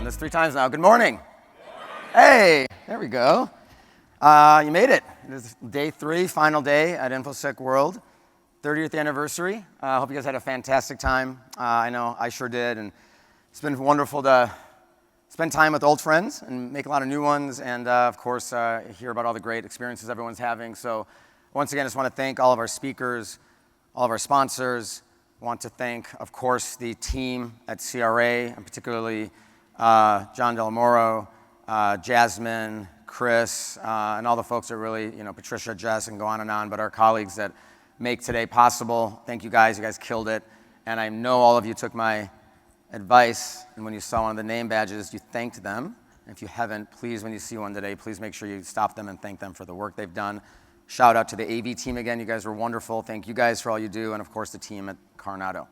done this 3 times now. Good morning. Hey, there we go. You made it. This is day 3, final day at InfoSec World, 30th anniversary. I hope you guys had a fantastic time. I know I sure did, and it's been wonderful to spend time with old friends and make a lot of new ones, and of course, hear about all the great experiences everyone's having. So once again, I just want to thank all of our speakers, all of our sponsors. I want to thank, of course, the team at CRA, and particularly John Del Moro, Jasmine, Chris, and all the folks that really, Patricia, Jess, and go on, but our colleagues that make today possible. Thank you guys killed it. And I know all of you took my advice, and when you saw one of the name badges, you thanked them. And if you haven't, please, when you see one today, please make sure you stop them and thank them for the work they've done. Shout out to the AV team again. You guys were wonderful. Thank you guys for all you do, and of course the team at Coronado.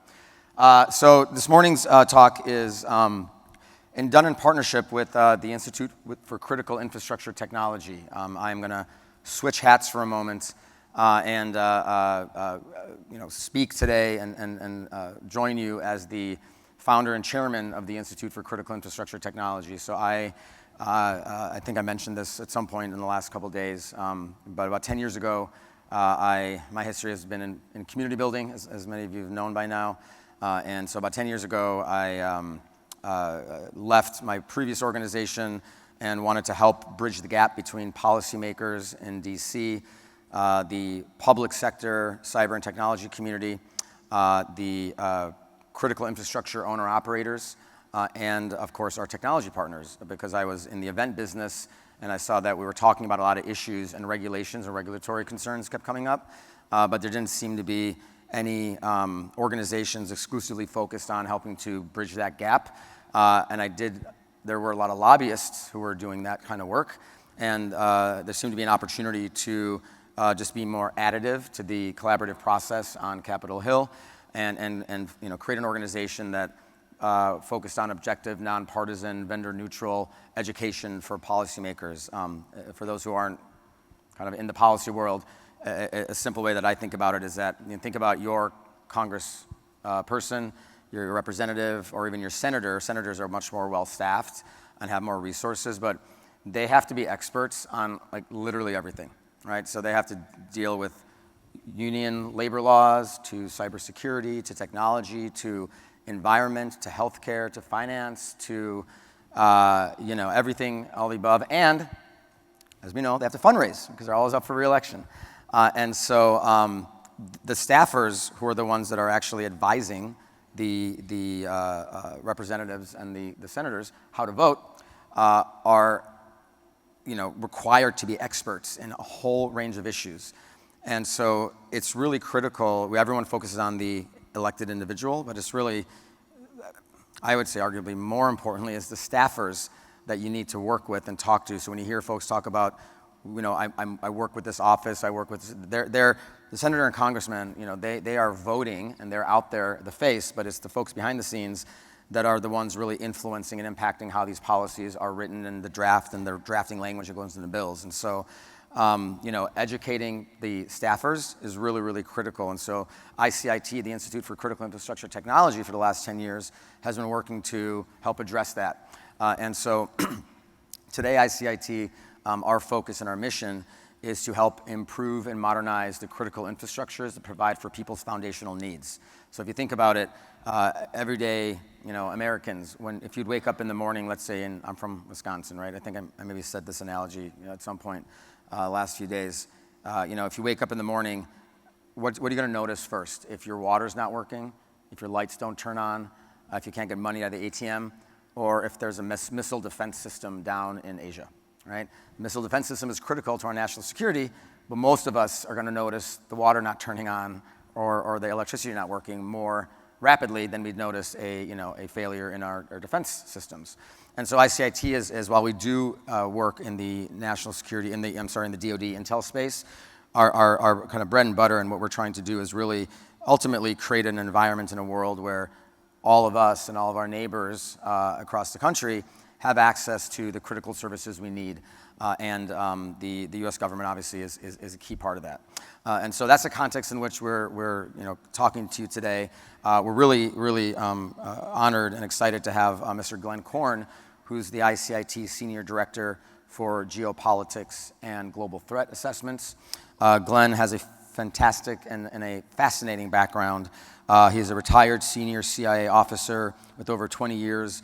So this morning's talk is done in partnership with the Institute for Critical Infrastructure Technology. I'm going to switch hats for a moment and speak today and join you as the founder and chairman of the Institute for Critical Infrastructure Technology. So I think I mentioned this at some point in the last couple of days, but about 10 years ago, my history has been in community building, as many of you have known by now. And so about 10 years ago, I left my previous organization and wanted to help bridge the gap between policymakers in D.C., the public sector, cyber and technology community, the critical infrastructure owner-operators, and of course our technology partners, because I was in the event business and I saw that we were talking about a lot of issues and regulations and regulatory concerns kept coming up, but there didn't seem to be any organizations exclusively focused on helping to bridge that gap. There were a lot of lobbyists who were doing that kind of work, and there seemed to be an opportunity to just be more additive to the collaborative process on Capitol Hill and create an organization that focused on objective, nonpartisan, vendor-neutral education for policymakers. For those who aren't kind of in the policy world, a simple way that I think about it is that think about your Congress person, your representative, or even your senator. Senators are much more well-staffed and have more resources, but they have to be experts on literally everything, right? So they have to deal with union labor laws, to cybersecurity, to technology, to environment, to healthcare, to finance, to everything, all the above. And as we know, they have to fundraise because they're always up for re-election. And so the staffers, who are the ones that are actually advising the representatives and the senators how to vote, are required to be experts in a whole range of issues. And so it's really critical. Everyone focuses on the elected individual, but it's really, I would say arguably more importantly, is the staffers that you need to work with and talk to. So when you hear folks talk about, I work with this office, I work with, they're the senator and congressman, they are voting and they're out there, the face, but it's the folks behind the scenes that are the ones really influencing and impacting how these policies are written in the draft and the drafting language that goes into the bills. And so, educating the staffers is really, really critical. And so ICIT, the Institute for Critical Infrastructure Technology, for the last 10 years, has been working to help address that. And so today, ICIT, our focus and our mission is to help improve and modernize the critical infrastructures that provide for people's foundational needs. So if you think about it, every day, Americans, if you'd wake up in the morning, let's say, and I'm from Wisconsin, right? I think I maybe said this analogy at some point last few days. If you wake up in the morning, what are you going to notice first? If your water's not working, if your lights don't turn on, if you can't get money out of the ATM, or if there's a missile defense system down in Asia, right? The missile defense system is critical to our national security, but most of us are going to notice the water not turning on or the electricity not working more rapidly than we'd notice a failure in our defense systems. And so ICIT is while we do work in the national security, in the DoD intel space, our kind of bread and butter and what we're trying to do is really ultimately create an environment in a world where all of us and all of our neighbors across the country have access to the critical services we need. And the U.S. government obviously is a key part of that. And so that's the context in which we're talking to you today. We're really honored and excited to have Mr. Glen, who's the ICIT Senior Director for Geopolitics and Global Threat Assessments. Glen has a fantastic and a fascinating background. He's a retired senior CIA officer with over 20 years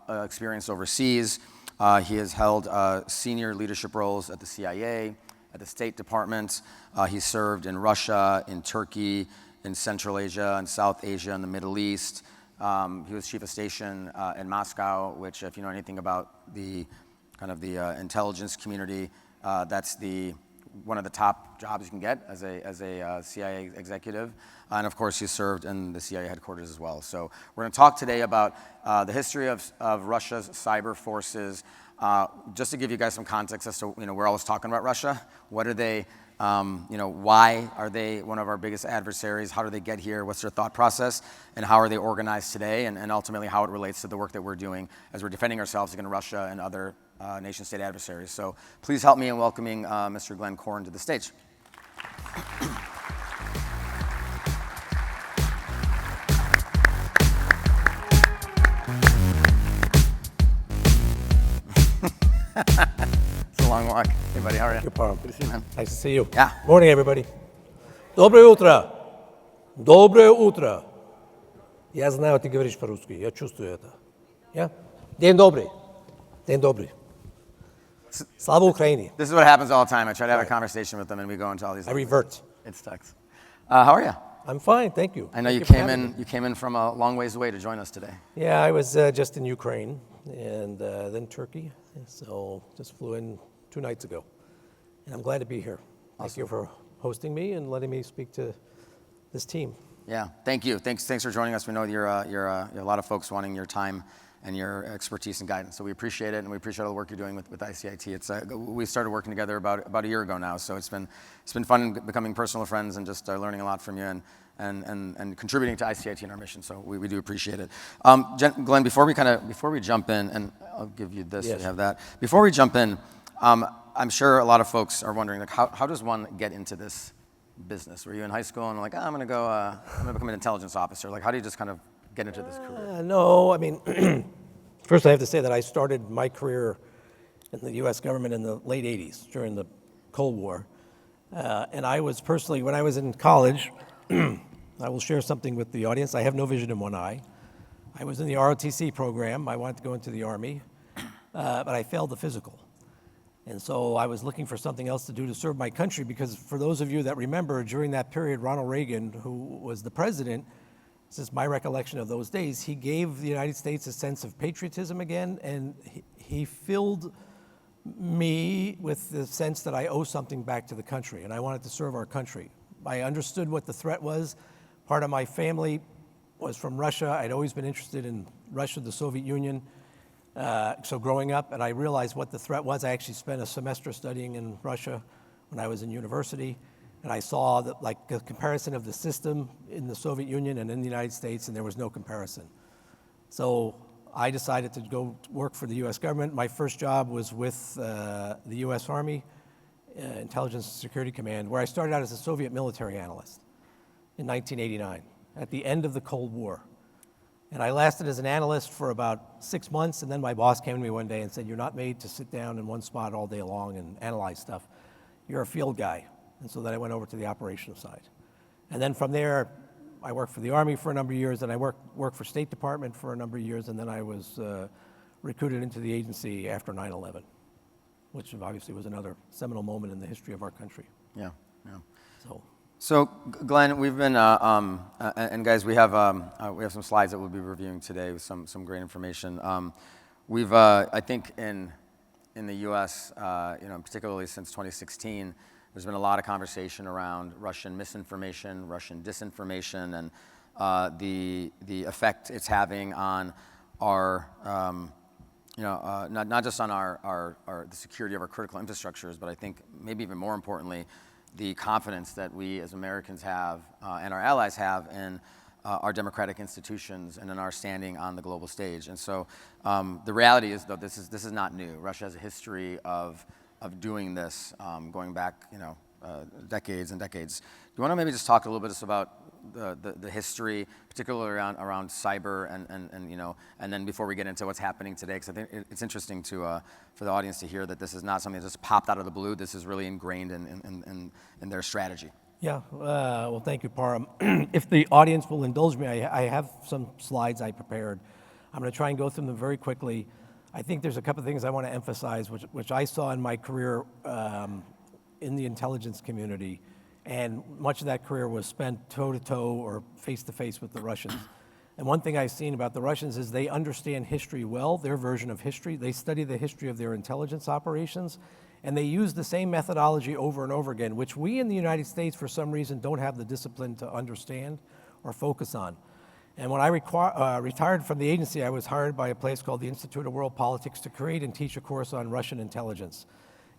experience overseas. He has held senior leadership roles at the CIA, at the State Department. He served in Russia, in Turkey, in Central Asia, and South Asia, and the Middle East. He was chief of station in Moscow, which, if you know anything about the kind of the intelligence community, that's one of the top jobs you can get as a CIA executive. And of course, he served in the CIA headquarters as well. So we're going to talk today about the history of Russia's cyber forces. Just to give you guys some context as to, we're always talking about Russia. What are they, why are they one of our biggest adversaries? How do they get here? What's their thought process? And how are they organized today? And ultimately how it relates to the work that we're doing as we're defending ourselves against Russia and other nation-state adversaries. So please help me in welcoming Mr. Glen Corn to the stage. It's a long walk. Hey, buddy, how are you? Good, Parham. Good to see you, man. Nice to see you. Yeah. Morning, everybody. Доброе утро. Доброе утро. Я знаю, ты говоришь по-русски. Я чувствую это. Yeah? День добрый. День добрый. Slava Ukraini. This is what happens all the time. I try to have a conversation with them, and we go into all these. I revert. It sucks. How are you? I'm fine, thank you. I know you came in from a long ways away to join us today. Yeah, I was just in Ukraine and then Turkey. So just flew in 2 nights ago. And I'm glad to be here. Thank you for hosting me and letting me speak to this team. Yeah, thank you. Thanks for joining us. We know you're a lot of folks wanting your time and your expertise and guidance. So we appreciate it, and we appreciate all the work you're doing with ICIT. We started working together about a year ago now, so it's been fun becoming personal friends and just learning a lot from you and contributing to ICIT and our mission. So we do appreciate it. Glen, before we jump in, and I'll give you this. Yes. You have that. Before we jump in, I'm sure a lot of folks are wondering, like, how does one get into this business? Were you in high school and like, I'm going to become an intelligence officer? Like, how do you just kind of get into this career? No, I mean, first I have to say that I started my career in the U.S. government in the late 80s during the Cold War. And I was personally, when I was in college, I will share something with the audience. I have no vision in one eye. I was in the ROTC program. I wanted to go into the Army, but I failed the physical. And so I was looking for something else to do to serve my country, because for those of you that remember, during that period, Ronald Reagan, who was the president, this is my recollection of those days, he gave the United States a sense of patriotism again, and he filled me with the sense that I owe something back to the country, and I wanted to serve our country. I understood what the threat was. Part of my family was from Russia. I'd always been interested in Russia, the Soviet Union. So growing up, and I realized what the threat was. I actually spent a semester studying in Russia when I was in university. And I saw that, like, a comparison of the system in the Soviet Union and in the United States, and there was no comparison. So I decided to go work for the U.S. government. My first job was with the U.S. Army Intelligence and Security Command, where I started out as a Soviet military analyst in 1989, at the end of the Cold War. And I lasted as an analyst for about 6 months, and then my boss came to me one day and said, "You're not made to sit down in one spot all day long and analyze stuff. You're a field guy." And so then I went over to the operations side. And then from there, I worked for the Army for a number of years, and I worked for State Department for a number of years, and then I was recruited into the agency after 9/11, which obviously was another seminal moment in the history of our country. Yeah. So Glen, we've been, and guys, we have some slides that we'll be reviewing today with some great information. We've, I think, in the U.S., particularly since 2016. There's been a lot of conversation around Russian misinformation, Russian disinformation, and the effect it's having on our, not just on the security of our critical infrastructures, but I think maybe even more importantly, the confidence that we as Americans have and our allies have in our democratic institutions and in our standing on the global stage. And so the reality is, though, this is not new. Russia has a history of doing this, going back, decades and decades. Do you want to maybe just talk a little bit about the history, particularly around cyber, and then before we get into what's happening today, because I think it's interesting to for the audience to hear that this is not something that just popped out of the blue. This is really ingrained in their strategy. Yeah, well, thank you, Parham. If the audience will indulge me, I have some slides I prepared. I'm going to try and go through them very quickly. I think there's a couple of things I want to emphasize, which I saw in my career in the intelligence community, and much of that career was spent toe-to-toe or face-to-face with the Russians. And one thing I've seen about the Russians is they understand history well, their version of history. They study the history of their intelligence operations, and they use the same methodology over and over again, which we in the United States, for some reason, don't have the discipline to understand or focus on. And when I retired from the agency, I was hired by a place called the Institute of World Politics to create and teach a course on Russian intelligence.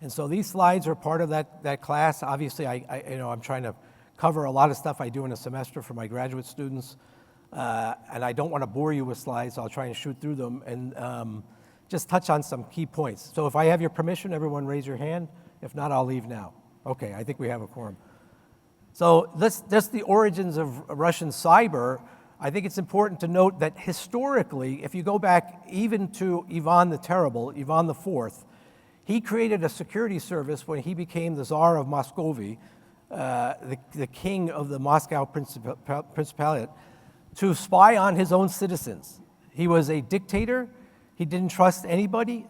And so these slides are part of that class. Obviously, I'm trying to cover a lot of stuff I do in a semester for my graduate students. And I don't want to bore you with slides, so I'll try and shoot through them and just touch on some key points. So if I have your permission, everyone raise your hand. If not, I'll leave now. Okay, I think we have a quorum. So that's the origins of Russian cyber. I think it's important to note that historically, if you go back even to Ivan the Terrible, Ivan IV, he created a security service when he became the Tsar of Muscovy, the king of the Moscow Principality, to spy on his own citizens. He was a dictator. He didn't trust anybody.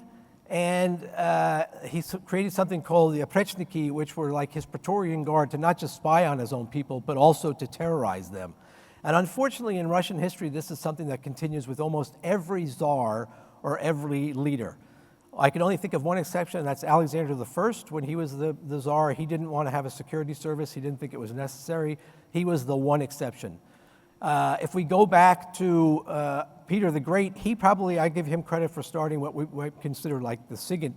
And he created something called the Oprechniki, which were like his Praetorian Guard to not just spy on his own people, but also to terrorize them. And unfortunately, in Russian history, this is something that continues with almost every czar or every leader. I can only think of one exception, and that's Alexander I. When he was the czar, he didn't want to have a security service. He didn't think it was necessary. He was the one exception. If we go back to Peter the Great, I give him credit for starting what we might consider like the SIGINT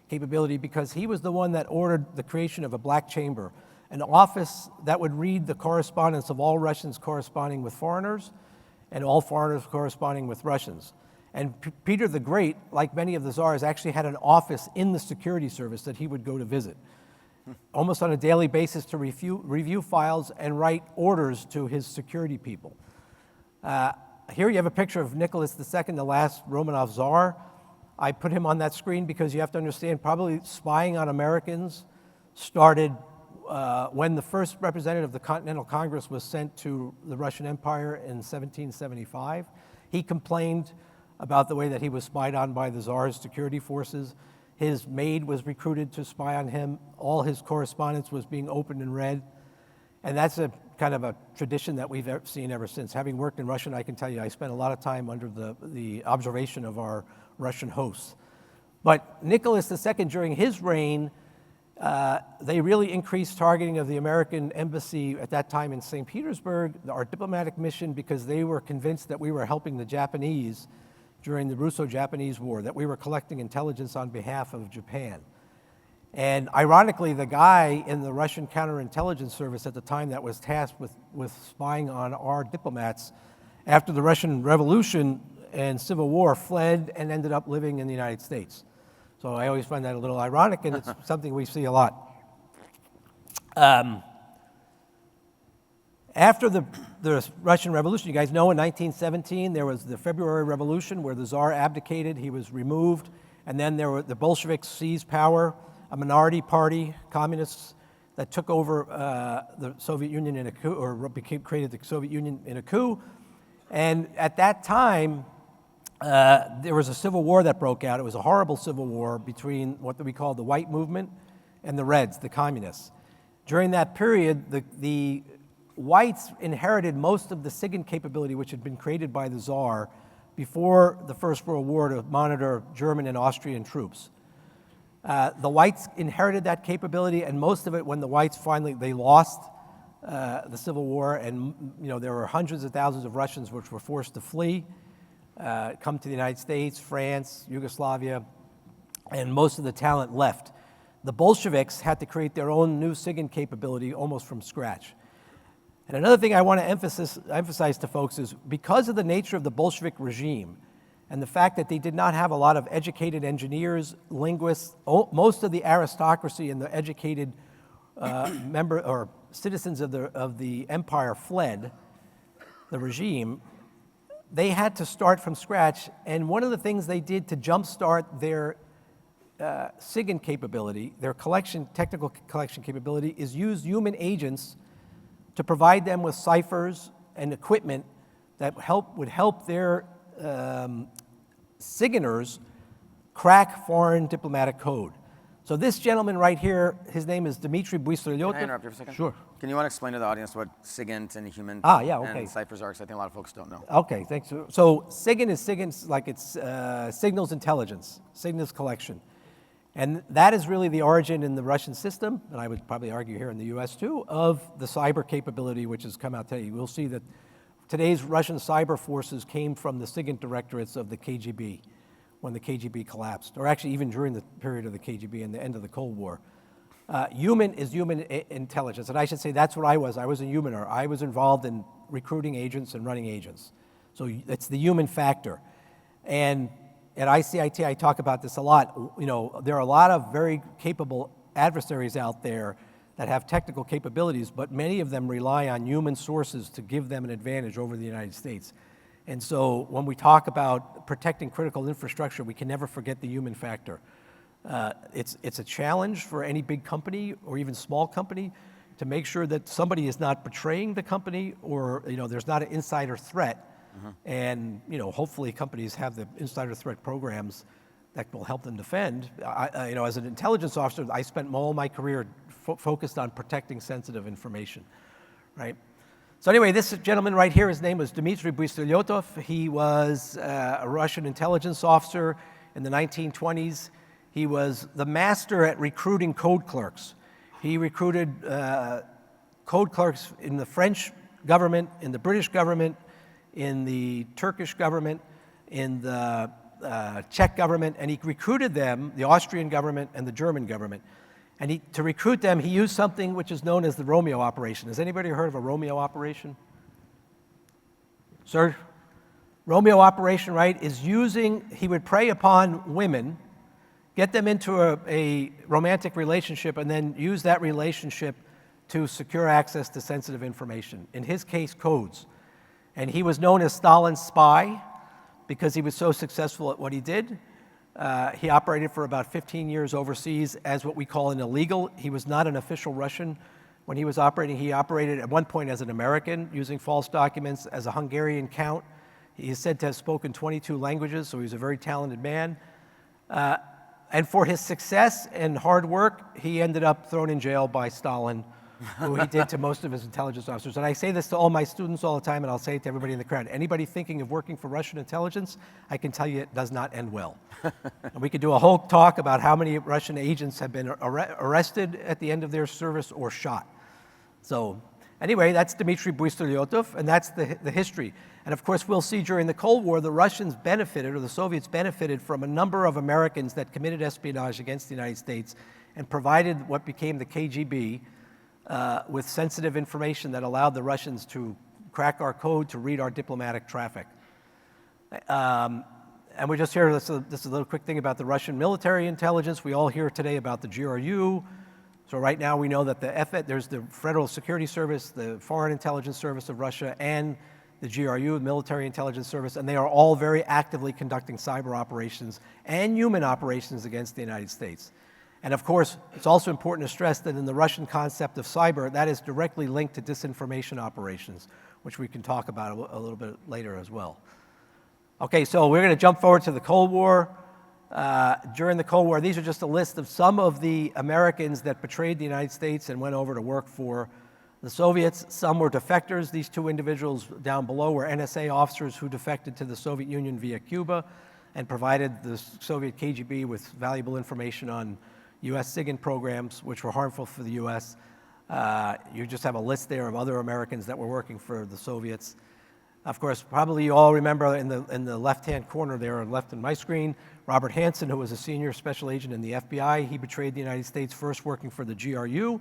capability, because he was the one that ordered the creation of a black chamber, an office that would read the correspondence of all Russians corresponding with foreigners and all foreigners corresponding with Russians. And Peter the Great, like many of the czars, actually had an office in the security service that he would go to visit, almost on a daily basis, to review files and write orders to his security people. Here you have a picture of Nicholas II, the last Romanov czar. I put him on that screen because you have to understand, probably spying on Americans started when the first representative of the Continental Congress was sent to the Russian Empire in 1775. He complained about the way that he was spied on by the Tsar's security forces. His maid was recruited to spy on him. All his correspondence was being opened and read. And that's a kind of a tradition that we've seen ever since. Having worked in Russian, I can tell you I spent a lot of time under the observation of our Russian hosts. But Nicholas II, during his reign, they really increased targeting of the American embassy at that time in St. Petersburg, our diplomatic mission, because they were convinced that we were helping the Japanese during the Russo-Japanese War, that we were collecting intelligence on behalf of Japan. And ironically, the guy in the Russian counterintelligence service at the time that was tasked with spying on our diplomats after the Russian Revolution and Civil War fled and ended up living in the United States. So I always find that a little ironic, and it's something we see a lot. After the Russian Revolution, you guys know in 1917, there was the February Revolution where the Tsar abdicated, he was removed, and then the Bolsheviks seized power, a minority party, communists, that took over the Soviet Union in a coup, or created the Soviet Union in a coup. And at that time, there was a civil war that broke out. It was a horrible civil war between what we call the white movement and the Reds, the communists. During that period, the whites inherited most of the SIGINT capability, which had been created by the Tsar before the First World War to monitor German and Austrian troops. The whites inherited that capability, and most of it, when the whites they lost the Civil War, and there were hundreds of thousands of Russians which were forced to flee, come to the United States, France, Yugoslavia, and most of the talent left. The Bolsheviks had to create their own new SIGINT capability almost from scratch. And another thing I want to emphasize to folks is, because of the nature of the Bolshevik regime and the fact that they did not have a lot of educated engineers, linguists, most of the aristocracy and the educated citizens of the empire fled, the regime, they had to start from scratch. And one of the things they did to jumpstart their SIGINT capability, their technical collection capability, is use human agents to provide them with ciphers and equipment that would help their SIGINTers crack foreign diplomatic code. So this gentleman right here, his name is Dmitry Buistryotov. Can I interrupt you for a second? Sure. Can you want to explain to the audience what SIGINT and human okay. and ciphers are? Because I think a lot of folks don't know. Okay, thanks. So SIGINT like it's signals intelligence, signals collection. And that is really the origin in the Russian system, and I would probably argue here in the US too, of the cyber capability which has come out today. We'll see that today's Russian cyber forces came from the SIGINT directorates of the KGB when the KGB collapsed, or actually even during the period of the KGB and the end of the Cold War. Human is human intelligence, and I should say that's what I was. I was a humaner. I was involved in recruiting agents and running agents. So it's the human factor. And at ICIT, I talk about this a lot. You know, there are a lot of very capable adversaries out there that have technical capabilities, but many of them rely on human sources to give them an advantage over the United States. And so when we talk about protecting critical infrastructure, we can never forget the human factor. It's a challenge for any big company or even small company to make sure that somebody is not betraying the company, or there's not an insider threat. And hopefully companies have the insider threat programs that will help them defend. As an intelligence officer, I spent all my career focused on protecting sensitive information, right? So anyway, this gentleman right here, his name was Dmitry Buistryotov. He was a Russian intelligence officer in the 1920s. He was the master at recruiting code clerks. He recruited code clerks in the French government, in the British government, in the Turkish government, in the Czech government, and he recruited them, the Austrian government and the German government. And to recruit them, he used something which is known as the Romeo operation. Has anybody heard of a Romeo operation? Sir? Romeo operation, right, is he would prey upon women, get them into a romantic relationship, and then use that relationship to secure access to sensitive information. In his case, codes. And he was known as Stalin's spy because he was so successful at what he did. He operated for about 15 years overseas as what we call an illegal. He was not an official Russian when he was operating. He operated at one point as an American using false documents, as a Hungarian count. He is said to have spoken 22 languages, so he was a very talented man. And for his success and hard work, he ended up thrown in jail by Stalin, who he did to most of his intelligence officers. And I say this to all my students all the time, and I'll say it to everybody in the crowd. Anybody thinking of working for Russian intelligence, I can tell you it does not end well. And we could do a whole talk about how many Russian agents have been arrested at the end of their service or shot. So anyway, that's Dmitry Buistryotov, and that's the history. And of course, we'll see during the Cold War, the Russians benefited, or the Soviets benefited, from a number of Americans that committed espionage against the United States and provided what became the KGB with sensitive information that allowed the Russians to crack our code, to read our diplomatic traffic. And we just hear this is a little quick thing about the Russian military intelligence. We all hear today about the GRU. So right now we know that there's the Federal Security Service, the Foreign Intelligence Service of Russia, and the GRU, the Military Intelligence Service, and they are all very actively conducting cyber operations and human operations against the United States. And of course, it's also important to stress that in the Russian concept of cyber, that is directly linked to disinformation operations, which we can talk about a little bit later as well. Okay, so we're going to jump forward to the Cold War. During the Cold War, these are just a list of some of the Americans that betrayed the United States and went over to work for the Soviets. Some were defectors. These two individuals down below were NSA officers who defected to the Soviet Union via Cuba and provided the Soviet KGB with valuable information on U.S. SIGINT programs, which were harmful for the U.S. You just have a list there of other Americans that were working for the Soviets. Of course, probably you all remember in the left-hand corner there, on left in my screen, Robert Hansen, who was a senior special agent in the FBI. He betrayed the United States, first working for the GRU,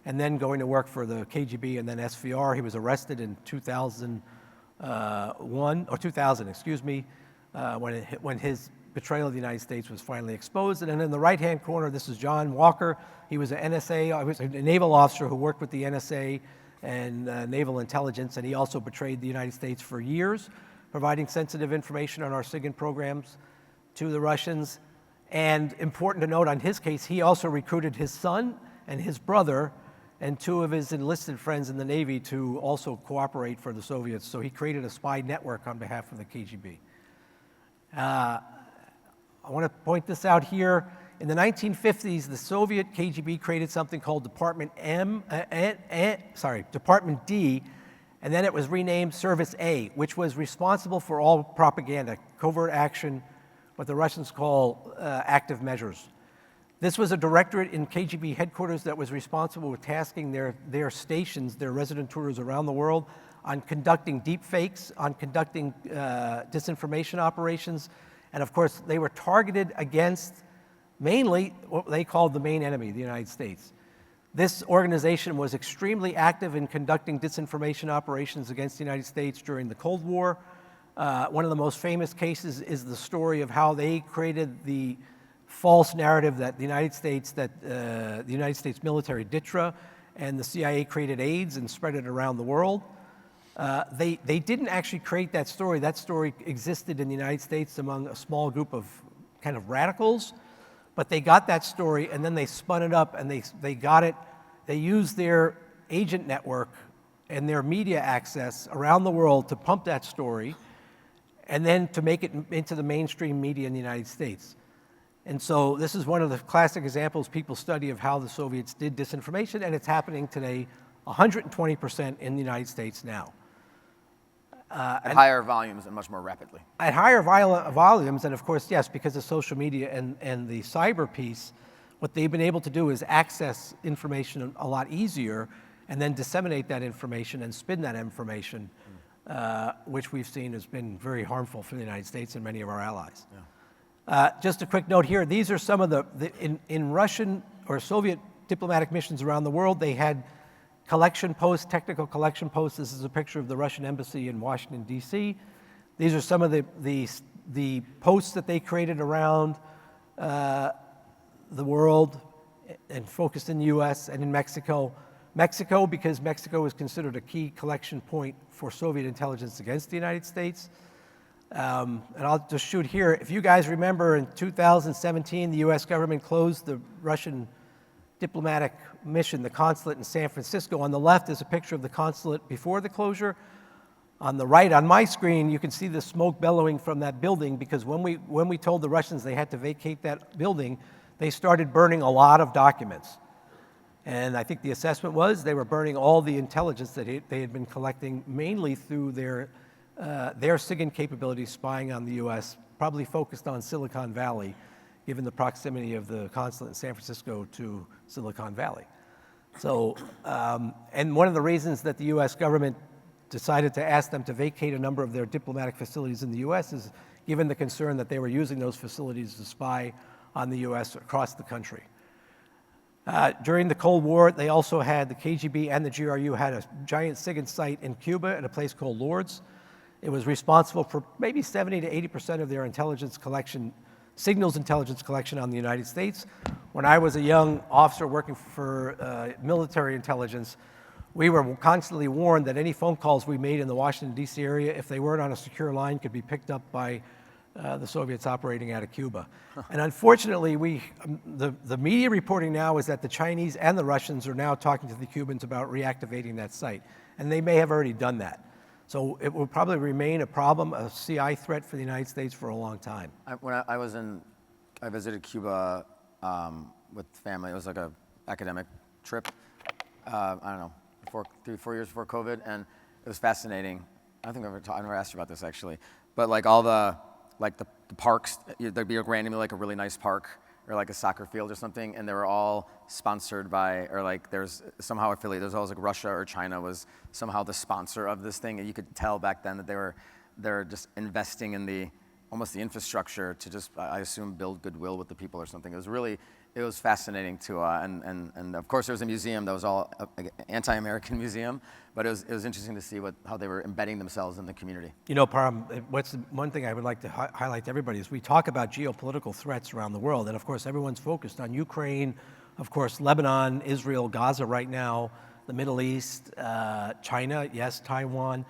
and then going to work for the KGB and then SVR. He was arrested in 2000, when his betrayal of the United States was finally exposed. And then in the right-hand corner, this is John Walker. He was an NSA, he was a naval officer who worked with the NSA and naval intelligence, and he also betrayed the United States for years, providing sensitive information on our SIGINT programs to the Russians. And important to note on his case, he also recruited his son and his brother and two of his enlisted friends in the Navy to also cooperate for the Soviets. So he created a spy network on behalf of the KGB. I want to point this out here. In the 1950s, the Soviet KGB created something called Department D, and then it was renamed Service A, which was responsible for all propaganda, covert action, what the Russians call active measures. This was a directorate in KGB headquarters that was responsible for tasking their stations, their residentures around the world, on conducting deep fakes, on conducting disinformation operations, and of course they were targeted against mainly what they called the main enemy, the United States. This organization was extremely active in conducting disinformation operations against the United States during the Cold War. One of the most famous cases is the story of how they created the false narrative that the United States military DITRA and the CIA created AIDS and spread it around the world. They didn't actually create that story. That story existed in the United States among a small group of kind of radicals, but they got that story and then they spun it up and they used their agent network and their media access around the world to pump that story and then to make it into the mainstream media in the United States. And so this is one of the classic examples people study of how the Soviets did disinformation, and it's happening today 120% in the United States now. At higher volumes and much more rapidly. At higher volumes, and of course, yes, because of social media and the cyber piece, what they've been able to do is access information a lot easier and then disseminate that information and spin that information, which we've seen has been very harmful for the United States and many of our allies. Yeah. Just a quick note here, these are some of in Russian or Soviet diplomatic missions around the world, they had collection posts, technical collection posts. This is a picture of the Russian embassy in Washington, D.C. These are some of the posts that they created around the world and focused in the U.S. and in Mexico. Mexico, because Mexico is considered a key collection point for Soviet intelligence against the United States. And I'll just shoot here. If you guys remember, in 2017, the U.S. government closed the Russian diplomatic mission, the consulate in San Francisco. On the left is a picture of the consulate before the closure. On the right, on my screen, you can see the smoke bellowing from that building, because when we told the Russians they had to vacate that building, they started burning a lot of documents. And I think the assessment was they were burning all the intelligence that they had been collecting, mainly through their SIGINT capabilities spying on the U.S., probably focused on Silicon Valley, given the proximity of the consulate in San Francisco to Silicon Valley. So, and one of the reasons that the U.S. government decided to ask them to vacate a number of their diplomatic facilities in the U.S. is given the concern that they were using those facilities to spy on the U.S. across the country. During the Cold War, they also had, the KGB and the GRU had a giant SIGINT site in Cuba at a place called Lourdes. It was responsible for maybe 70 to 80% of their intelligence collection, signals intelligence collection on the United States. When I was a young officer working for military intelligence, we were constantly warned that any phone calls we made in the Washington, D.C. area, if they weren't on a secure line, could be picked up by the Soviets operating out of Cuba. And unfortunately, the media reporting now is that the Chinese and the Russians are now talking to the Cubans about reactivating that site. And they may have already done that. So it will probably remain a problem, a CI threat for the United States for a long time. When I visited Cuba with family. It was like a academic trip. I don't know, 3-4 years before COVID, and it was fascinating. I don't think I never asked you about this actually, but like all the parks, there'd be randomly like a really nice park or like a soccer field or something, and they were all sponsored by, or like there's somehow affiliated. There's always like Russia or China was somehow the sponsor of this thing, and you could tell back then that they're just investing in almost the infrastructure to just, I assume, build goodwill with the people or something. It was fascinating to, and of course there was a museum that was all anti-American museum, but it was interesting to see how they were embedding themselves in the community. You know, Parham, one thing I would like to highlight to everybody is we talk about geopolitical threats around the world, and of course everyone's focused on Ukraine, of course Lebanon, Israel, Gaza right now, the Middle East, China, yes, Taiwan,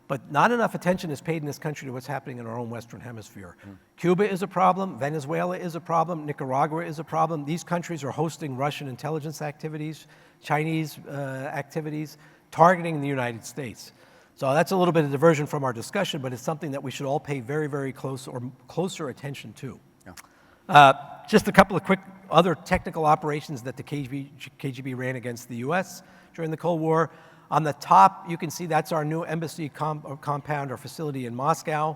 but not enough attention is paid in this country to what's happening in our own Western Hemisphere. Cuba is a problem, Venezuela is a problem, Nicaragua is a problem. These countries are hosting Russian intelligence activities, Chinese activities, targeting the United States. So that's a little bit of diversion from our discussion, but it's something that we should all pay very, very close or closer attention to. Yeah. Just a couple of quick other technical operations that the KGB ran against the US during the Cold War. On the top, you can see that's our new embassy compound or facility in Moscow.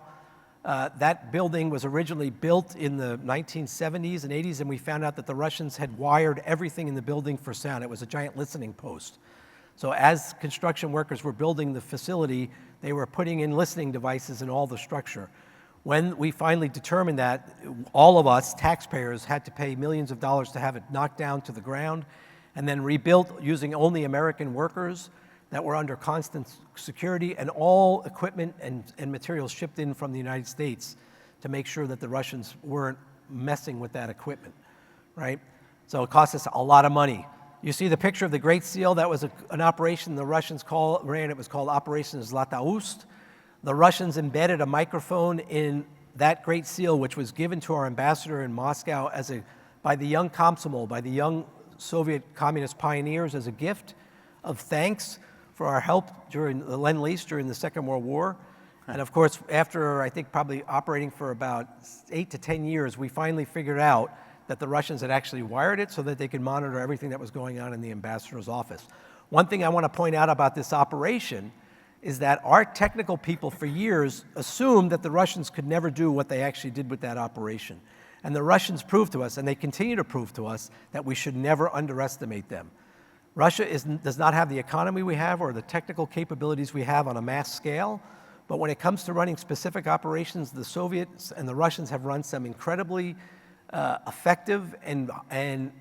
That building was originally built in the 1970s and 80s, and we found out that the Russians had wired everything in the building for sound. It was a giant listening post. So as construction workers were building the facility, they were putting in listening devices in all the structure. When we finally determined that, all of us, taxpayers, had to pay millions of dollars to have it knocked down to the ground and then rebuilt using only American workers that were under constant security, and all equipment and materials shipped in from the United States to make sure that the Russians weren't messing with that equipment, right? So it cost us a lot of money. You see the picture of the Great Seal. That was an operation the Russians ran. It was called Operation Zlatoust. The Russians embedded a microphone in that Great Seal, which was given to our ambassador in Moscow by the young Komsomol, by the young Soviet communist pioneers, as a gift of thanks for our help during the Lend-Lease during the Second World War. And of course, after I think probably operating for about 8 to 10 years, we finally figured out that the Russians had actually wired it so that they could monitor everything that was going on in the ambassador's office. One thing I want to point out about this operation is that our technical people for years assumed that the Russians could never do what they actually did with that operation. And the Russians proved to us, and they continue to prove to us, that we should never underestimate them. Russia does not have the economy we have or the technical capabilities we have on a mass scale, but when it comes to running specific operations, the Soviets and the Russians have run some incredibly effective and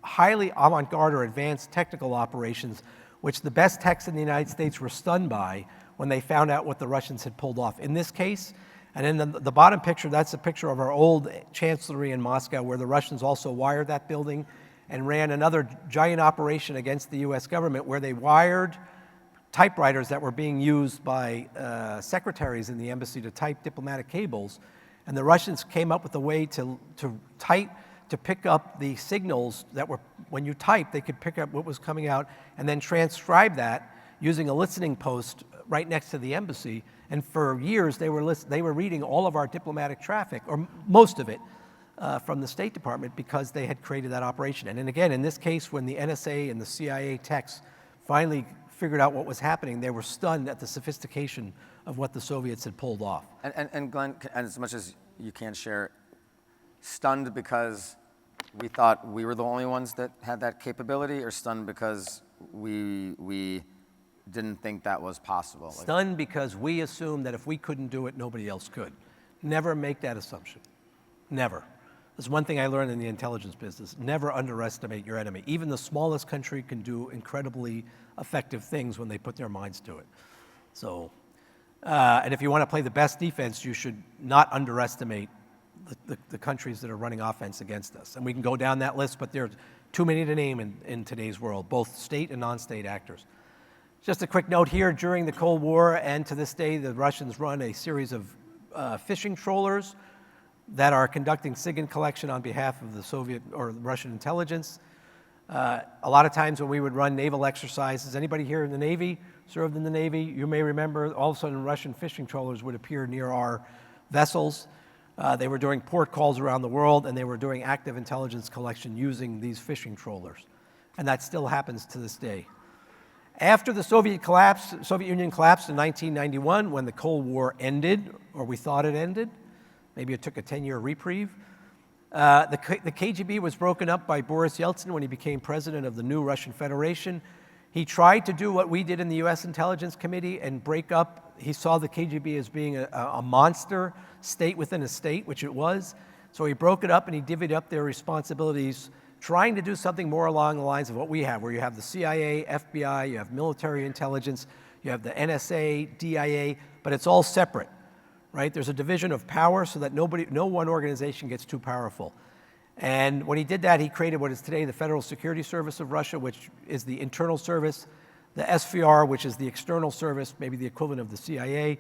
highly avant-garde or advanced technical operations, which the best techs in the United States were stunned by when they found out what the Russians had pulled off. In this case, and in the bottom picture, that's a picture of our old chancellery in Moscow, where the Russians also wired that building and ran another giant operation against the US government, where they wired typewriters that were being used by secretaries in the embassy to type diplomatic cables. And the Russians came up with a way to pick up the signals that were, when you type, they could pick up what was coming out and then transcribe that using a listening post right next to the embassy. And for years, they were reading all of our diplomatic traffic, or most of it, from the State Department, because they had created that operation. And then again, in this case, when the NSA and the CIA techs finally figured out what was happening, they were stunned at the sophistication of what the Soviets had pulled off. And Glenn, as much as you can share, stunned because we thought we were the only ones that had that capability, or stunned because we didn't think that was possible? Stunned because we assumed that if we couldn't do it, nobody else could. Never make that assumption. Never. That's one thing I learned in the intelligence business. Never underestimate your enemy. Even the smallest country can do incredibly effective things when they put their minds to it. So, and if you want to play the best defense, you should not underestimate the countries that are running offense against us. And we can go down that list, but there are too many to name in today's world, both state and non-state actors. Just a quick note here, during the Cold War and to this day, the Russians run a series of fishing trawlers that are conducting SIGINT collection on behalf of the Soviet or Russian intelligence. A lot of times when we would run naval exercises, anybody here in the Navy, served in the Navy, you may remember all of a sudden Russian fishing trawlers would appear near our vessels. They were doing port calls around the world, and they were doing active intelligence collection using these fishing trawlers. And that still happens to this day. After the Soviet Union collapsed in 1991, when the Cold War ended, or we thought it ended, maybe it took a 10-year reprieve, the KGB was broken up by Boris Yeltsin when he became president of the new Russian Federation. He tried to do what we did in the US Intelligence Committee and break up. He saw the KGB as being a monster state within a state, which it was. So he broke it up and he divvied up their responsibilities, trying to do something more along the lines of what we have, where you have the CIA, FBI, you have military intelligence, you have the NSA, DIA, but it's all separate, right? There's a division of power so that no one organization gets too powerful. And when he did that, he created what is today the Federal Security Service of Russia, which is the internal service the SVR, which is the external service, maybe the equivalent of the CIA,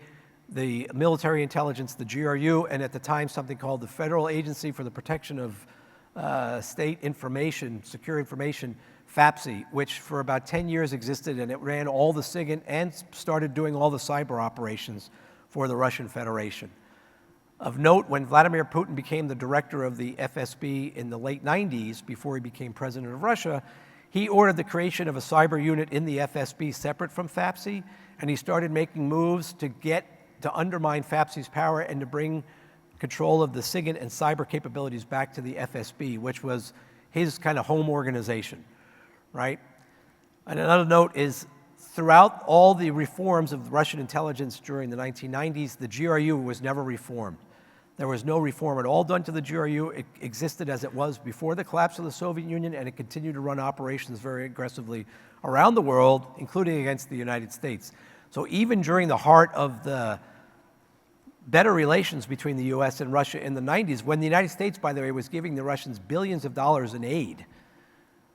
the military intelligence, the GRU, and at the time something called the Federal Agency for the Protection of State Information, Secure Information, FAPSI, which for about 10 years existed, and it ran all the SIGINT and started doing all the cyber operations for the Russian Federation. Of note, when Vladimir Putin became the director of the FSB in the late 90s, before he became president of Russia, he ordered the creation of a cyber unit in the FSB separate from FAPSI, and he started making moves to undermine FAPSI's power and to bring control of the SIGINT and cyber capabilities back to the FSB, which was his kind of home organization, right? And another note is, throughout all the reforms of Russian intelligence during the 1990s, the GRU was never reformed. There was no reform at all done to the GRU. It existed as it was before the collapse of the Soviet Union, and it continued to run operations very aggressively around the world, including against the United States. So even during the heart of the better relations between the US and Russia in the 90s, when the United States, by the way, was giving the Russians billions of dollars in aid,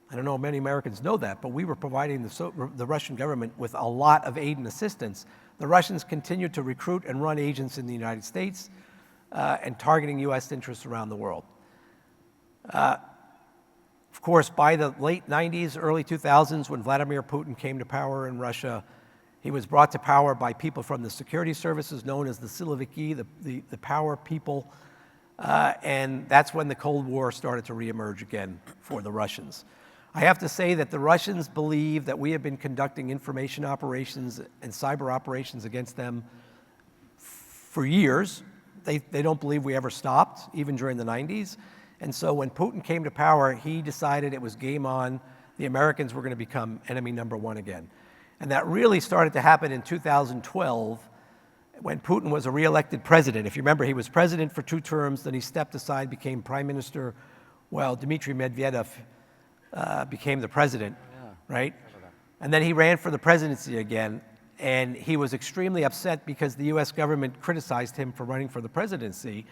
I don't know if many Americans know that, but we were providing the Russian government with a lot of aid and assistance. The Russians continued to recruit and run agents in the United States and targeting US interests around the world. Of course, by the late 90s, early 2000s, when Vladimir Putin came to power in Russia, he was brought to power by people from the security services known as the Siloviki, the power people, and that's when the Cold War started to reemerge again for the Russians. I have to say that the Russians believe that we have been conducting information operations and cyber operations against them for years. They don't believe we ever stopped, even during the 90s. And so when Putin came to power, he decided it was game on. The Americans were going to become enemy number one again. And that really started to happen in 2012 when Putin was a re-elected president. If you remember, he was president for 2 terms, then he stepped aside, became prime minister, while Dmitry Medvedev became the president, right? And then he ran for the presidency again, and he was extremely upset because the US government criticized him for running for the presidency.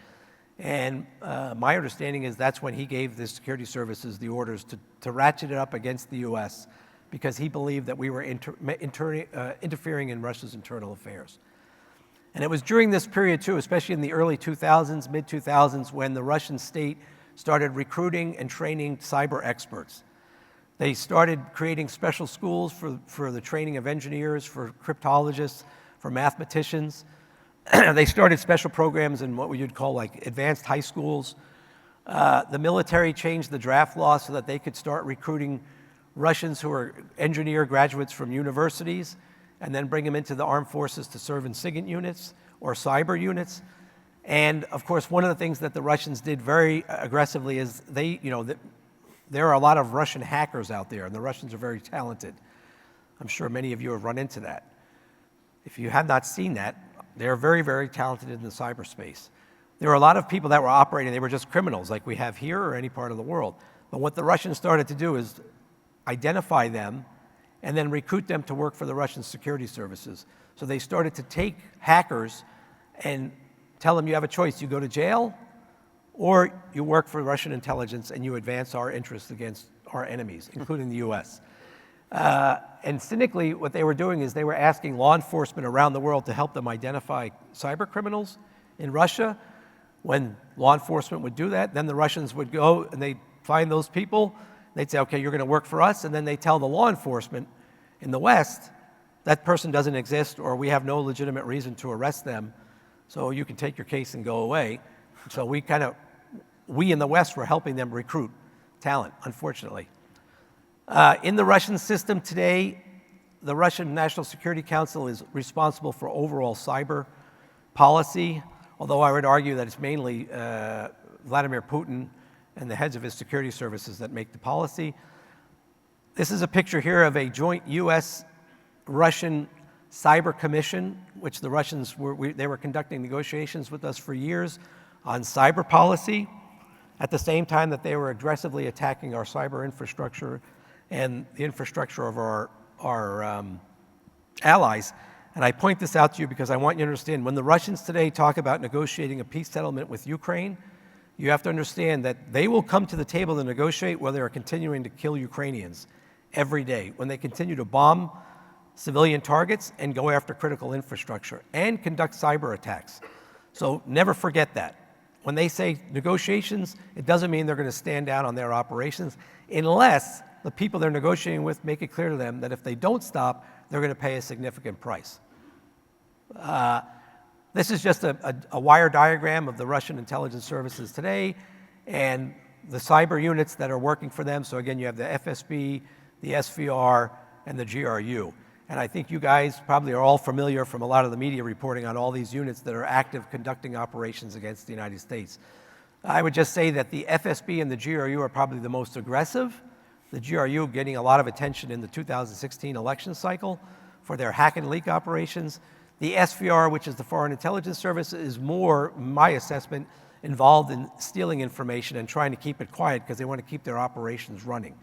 And my understanding is that's when he gave the security services the orders to ratchet it up against the US because he believed that we were interfering in Russia's internal affairs. And it was during this period too, especially in the early 2000s, mid-2000s, when the Russian state started recruiting and training cyber experts. They started creating special schools for the training of engineers, for cryptologists, for mathematicians. They started special programs in what you'd call like advanced high schools. The military changed the draft law so that they could start recruiting Russians who are engineer graduates from universities and then bring them into the armed forces to serve in SIGINT units or cyber units. And of course, one of the things that the Russians did very aggressively is there are a lot of Russian hackers out there, and the Russians are very talented. I'm sure many of you have run into that. If you have not seen that, they're very, very talented in the cyberspace. There were a lot of people that were operating, they were just criminals like we have here or any part of the world. But what the Russians started to do is identify them and then recruit them to work for the Russian security services. So they started to take hackers and tell them you have a choice. You go to jail, or you work for Russian intelligence and you advance our interests against our enemies, including the US. And cynically, what they were doing is they were asking law enforcement around the world to help them identify cyber criminals in Russia. When law enforcement would do that, then the Russians would go and they'd find those people. They'd say, okay, you're going to work for us. And then they tell the law enforcement in the West, that person doesn't exist, or we have no legitimate reason to arrest them, so you can take your case and go away. So we in the West were helping them recruit talent, unfortunately. In the Russian system today, the Russian National Security Council is responsible for overall cyber policy, although I would argue that it's mainly Vladimir Putin and the heads of his security services that make the policy. This is a picture here of a joint US-Russian cyber commission, which the Russians they were conducting negotiations with us for years on cyber policy, at the same time that they were aggressively attacking our cyber infrastructure and the infrastructure of our allies. And I point this out to you because I want you to understand, when the Russians today talk about negotiating a peace settlement with Ukraine, you have to understand that they will come to the table to negotiate while they are continuing to kill Ukrainians every day. When they continue to bomb civilian targets and go after critical infrastructure and conduct cyber attacks. So never forget that. When they say negotiations, it doesn't mean they're going to stand down on their operations unless the people they're negotiating with make it clear to them that if they don't stop, they're going to pay a significant price. This is just a wire diagram of the Russian intelligence services today and the cyber units that are working for them. So again, you have the FSB, the SVR, and the GRU. And I think you guys probably are all familiar from a lot of the media reporting on all these units that are active conducting operations against the United States. I would just say that the FSB and the GRU are probably the most aggressive. The GRU getting a lot of attention in the 2016 election cycle for their hack and leak operations. The SVR, which is the Foreign Intelligence Service, is more, my assessment, involved in stealing information and trying to keep it quiet because they want to keep their operations running.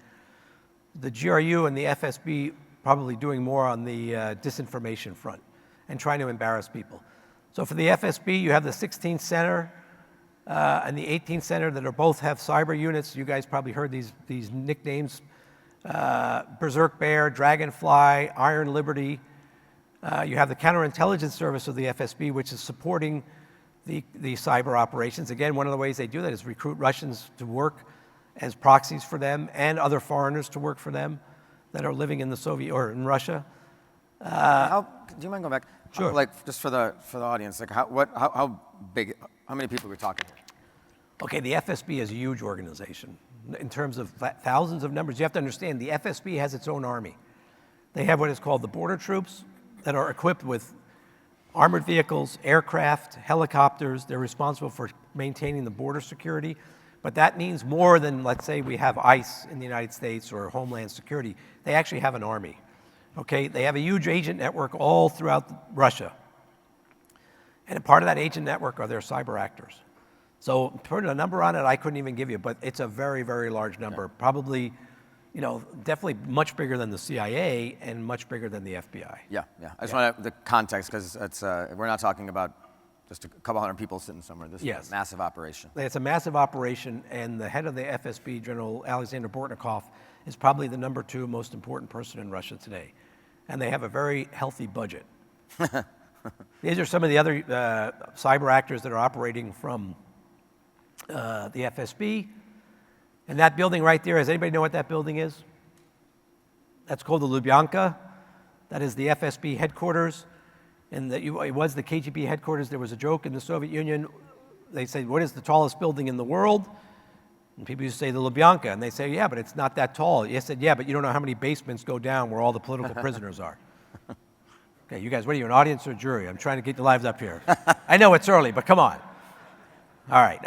The GRU and the FSB probably doing more on the disinformation front and trying to embarrass people. So for the FSB, you have the 16th Center and the 18th Center that are both have cyber units. You guys probably heard these nicknames, Berserk Bear, Dragonfly, Iron Liberty. You have the Counterintelligence Service of the FSB, which is supporting the cyber operations. Again, one of the ways they do that is recruit Russians to work as proxies for them and other foreigners to work for them that are living in the Soviet or in Russia. Do you mind going back? Sure. Like just for the audience, like how big, how many people are we talking here? Okay, the FSB is a huge organization. In terms of thousands of numbers, you have to understand the FSB has its own army. They have what is called the border troops that are equipped with armored vehicles, aircraft, helicopters. They're responsible for maintaining the border security. But that means more than, let's say, we have ICE in the United States or Homeland Security. They actually have an army. Okay, they have a huge agent network all throughout Russia. And a part of that agent network are their cyber actors. So putting a number on it, I couldn't even give you, but it's a very, very large number. Yeah. Probably, definitely much bigger than the CIA and much bigger than the FBI. Yeah. I just want the context because it's we're not talking about just a couple hundred people sitting somewhere. This is a massive operation. It's a massive operation, and the head of the FSB, General Alexander Bortnikov, is probably the number 2 most important person in Russia today. And they have a very healthy budget. These are some of the other cyber actors that are operating from the FSB. And that building right there, does anybody know what that building is? That's called the Lubyanka. That is the FSB headquarters. And it was the KGB headquarters. There was a joke in the Soviet Union. They said, what is the tallest building in the world? And people used to say the Lubyanka. And they say, yeah, but it's not that tall. They said, yeah, but you don't know how many basements go down where all the political prisoners are. Okay, you guys, what are you, an audience or a jury? I'm trying to get your lives up here. I know it's early, but come on. All right.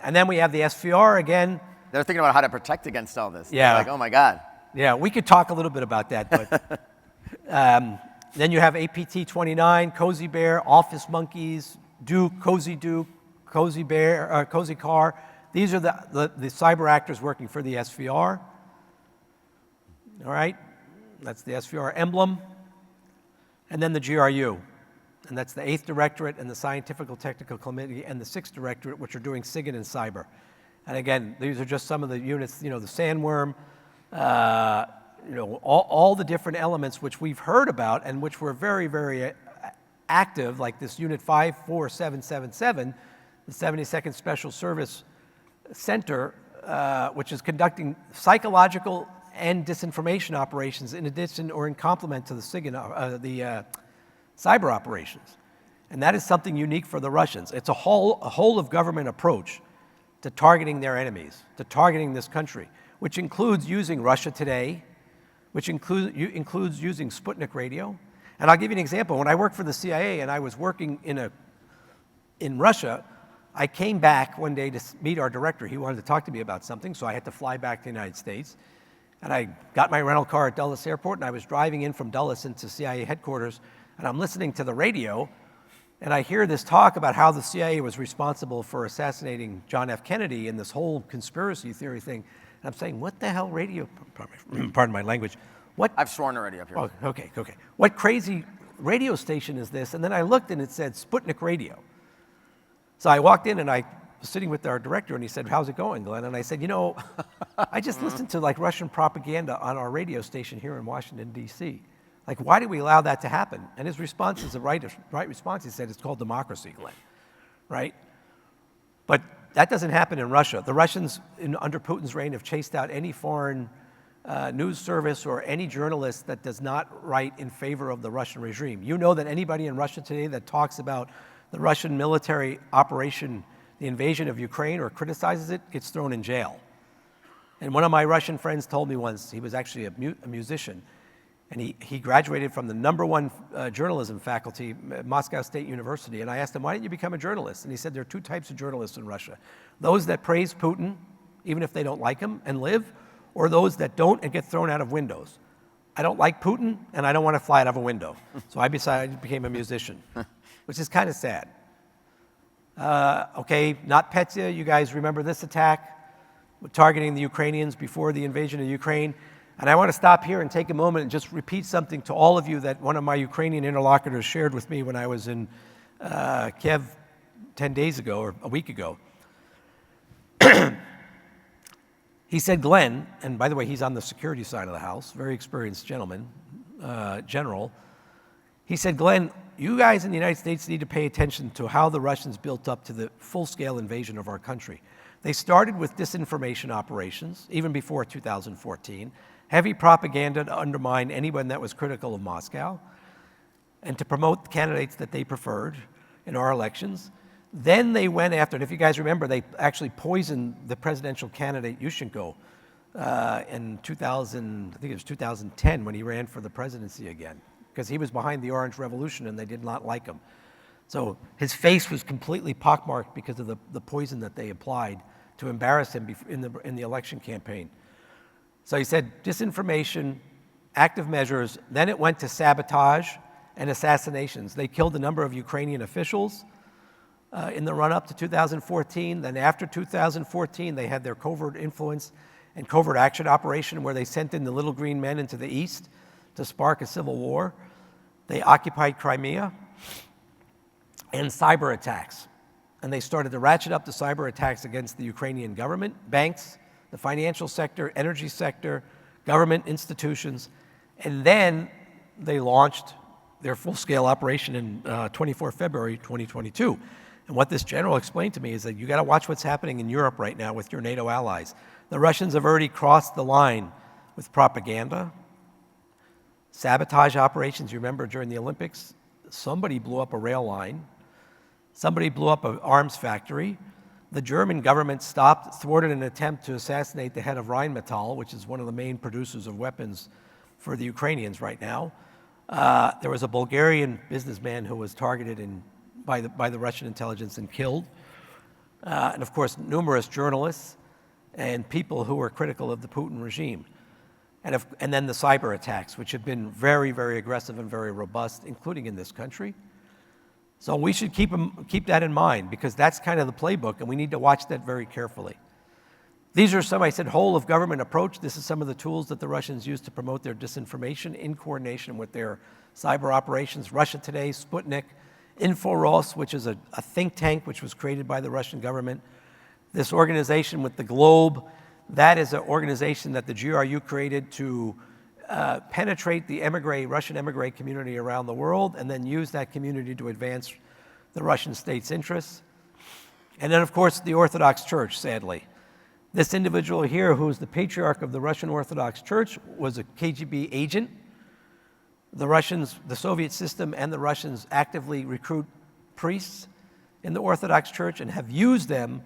And then we have the SVR again. They're thinking about how to protect against all this. Yeah. They're like, oh my God. Yeah, we could talk a little bit about that, but then you have APT-29, Cozy Bear, Office Monkeys, Duke, Cozy Bear, Cozy Car. These are the cyber actors working for the SVR. All right, that's the SVR emblem. And then the GRU, and that's the 8th Directorate and the Scientific Technical Committee and the 6th Directorate, which are doing SIGINT and cyber. And again, these are just some of the units, the Sandworm, all the different elements which we've heard about and which were very, very active, like this Unit 54777, the 72nd Special Service Center, which is conducting psychological and disinformation operations in addition or in complement to the SIGINT, cyber operations. And that is something unique for the Russians. It's a whole of government approach to targeting their enemies, to targeting this country, which includes using Russia Today, which includes using Sputnik radio. And I'll give you an example. When I worked for the CIA and I was working in Russia, I came back one day to meet our director. He wanted to talk to me about something, so I had to fly back to the United States. And I got my rental car at Dulles Airport, and I was driving in from Dulles into CIA headquarters, and I'm listening to the radio, and I hear this talk about how the CIA was responsible for assassinating John F. Kennedy and this whole conspiracy theory thing. And I'm saying, what the hell radio, pardon my language. I've sworn already up here. Oh, okay. What crazy radio station is this? And then I looked and it said Sputnik Radio. So I walked in and I was sitting with our director and he said, how's it going, Glenn? And I said, I just listened to like Russian propaganda on our radio station here in Washington, D.C. Like, why did we allow that to happen? And his response is the right response. He said, it's called democracy, Glen, right? But that doesn't happen in Russia. The Russians, under Putin's reign, have chased out any foreign news service or any journalist that does not write in favor of the Russian regime. You know that anybody in Russia today that talks about the Russian military operation, the invasion of Ukraine, or criticizes it, gets thrown in jail. And one of my Russian friends told me once, he was actually a musician, and he graduated from the #1 journalism faculty at Moscow State University. And I asked him, why didn't you become a journalist? And he said, there are two types of journalists in Russia. Those that praise Putin, even if they don't like him and live, or those that don't and get thrown out of windows. I don't like Putin, and I don't want to fly out of a window. So I became a musician, which is kind of sad. Okay, not Petya, you guys remember this attack, targeting the Ukrainians before the invasion of Ukraine. And I want to stop here and take a moment and just repeat something to all of you that one of my Ukrainian interlocutors shared with me when I was in Kiev 10 days ago, or a week ago. He said, Glen, and by the way, he's on the security side of the house, very experienced gentleman, general. He said, Glen, you guys in the United States need to pay attention to how the Russians built up to the full-scale invasion of our country. They started with disinformation operations, even before 2014, heavy propaganda to undermine anyone that was critical of Moscow, and to promote the candidates that they preferred in our elections. Then they went after, and if you guys remember, they actually poisoned the presidential candidate Yushchenko in 2010 when he ran for the presidency again, because he was behind the Orange Revolution and they did not like him. So his face was completely pockmarked because of the poison that they applied to embarrass him in the election campaign. So he said disinformation, active measures, then it went to sabotage and assassinations. They killed a number of Ukrainian officials in the run-up to 2014. Then after 2014, they had their covert influence and covert action operation where they sent in the little green men into the east to spark a civil war. They occupied Crimea, and cyber attacks. And they started to ratchet up the cyber attacks against the Ukrainian government, banks, the financial sector, energy sector, government institutions. And then they launched their full-scale operation in 24 February 2022. And what this general explained to me is that you got to watch what's happening in Europe right now with your NATO allies. The Russians have already crossed the line with propaganda, sabotage operations. You remember during the Olympics, somebody blew up a rail line. Somebody blew up an arms factory. The German government thwarted an attempt to assassinate the head of Rheinmetall, which is one of the main producers of weapons for the Ukrainians right now. There was a Bulgarian businessman who was targeted by the Russian intelligence and killed. And of course, numerous journalists and people who were critical of the Putin regime. And then the cyber attacks, which have been very, very aggressive and very robust, including in this country. So we should keep that in mind, because that's kind of the playbook, and we need to watch that very carefully. These are some, I said, whole of government approach. This is some of the tools that the Russians use to promote their disinformation in coordination with their cyber operations. Russia Today, Sputnik, InfoRos, which is a think tank which was created by the Russian government. This organization with the Globe, that is an organization that the GRU created to penetrate the Russian emigre community around the world, and then use that community to advance the Russian state's interests. And then, of course, the Orthodox Church, sadly. This individual here, who is the patriarch of the Russian Orthodox Church, was a KGB agent. The Russians, the Soviet system, and the Russians actively recruit priests in the Orthodox Church and have used them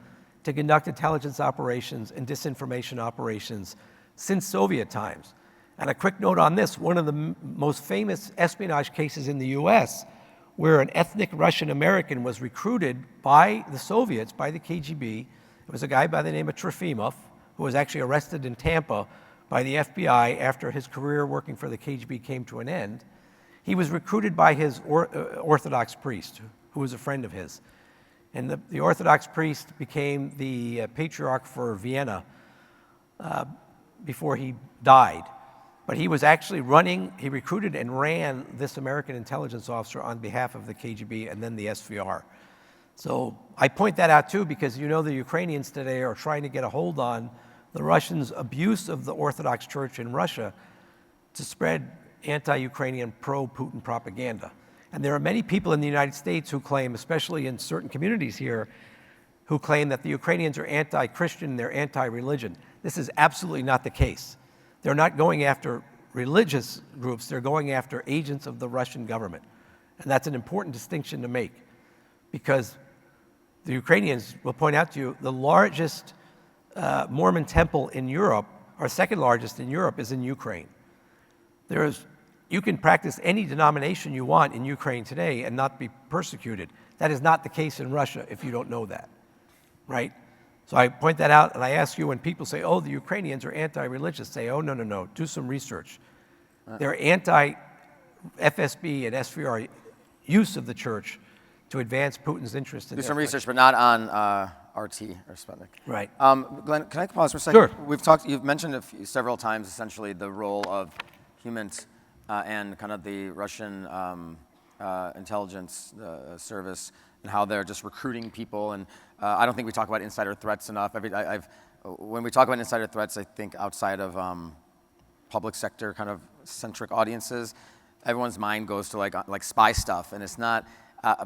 to conduct intelligence operations and disinformation operations since Soviet times. And a quick note on this, one of the most famous espionage cases in the US, where an ethnic Russian American was recruited by the Soviets, by the KGB. It was a guy by the name of Trofimov, who was actually arrested in Tampa by the FBI after his career working for the KGB came to an end. He was recruited by his Orthodox priest, who was a friend of his. And the Orthodox priest became the patriarch for Vienna before he died. But he was actually he recruited and ran this American intelligence officer on behalf of the KGB and then the SVR. So I point that out too, because you know the Ukrainians today are trying to get a hold on the Russians' abuse of the Orthodox Church in Russia to spread anti-Ukrainian, pro-Putin propaganda. And there are many people in the United States who claim, especially in certain communities here, who claim that the Ukrainians are anti-Christian, they're anti-religion. This is absolutely not the case. They're not going after religious groups, they're going after agents of the Russian government. And that's an important distinction to make, because the Ukrainians will point out to you the largest Mormon temple in Europe, or second largest in Europe, is in Ukraine. You can practice any denomination you want in Ukraine today and not be persecuted. That is not the case in Russia if you don't know that, right? So I point that out, and I ask you, when people say, oh, the Ukrainians are anti-religious, say, oh, no, do some research. They're anti-FSB and SVR use of the church to advance Putin's interest in do some research, but not on RT or Sputnik. Right. Glenn, can I pause for a second? Sure. You've mentioned several times, essentially, the role of humans and kind of the Russian intelligence service, and how they're just recruiting people. And I don't think we talk about insider threats enough. When we talk about insider threats, I think outside of public sector kind of centric audiences, everyone's mind goes to like spy stuff, and it's not.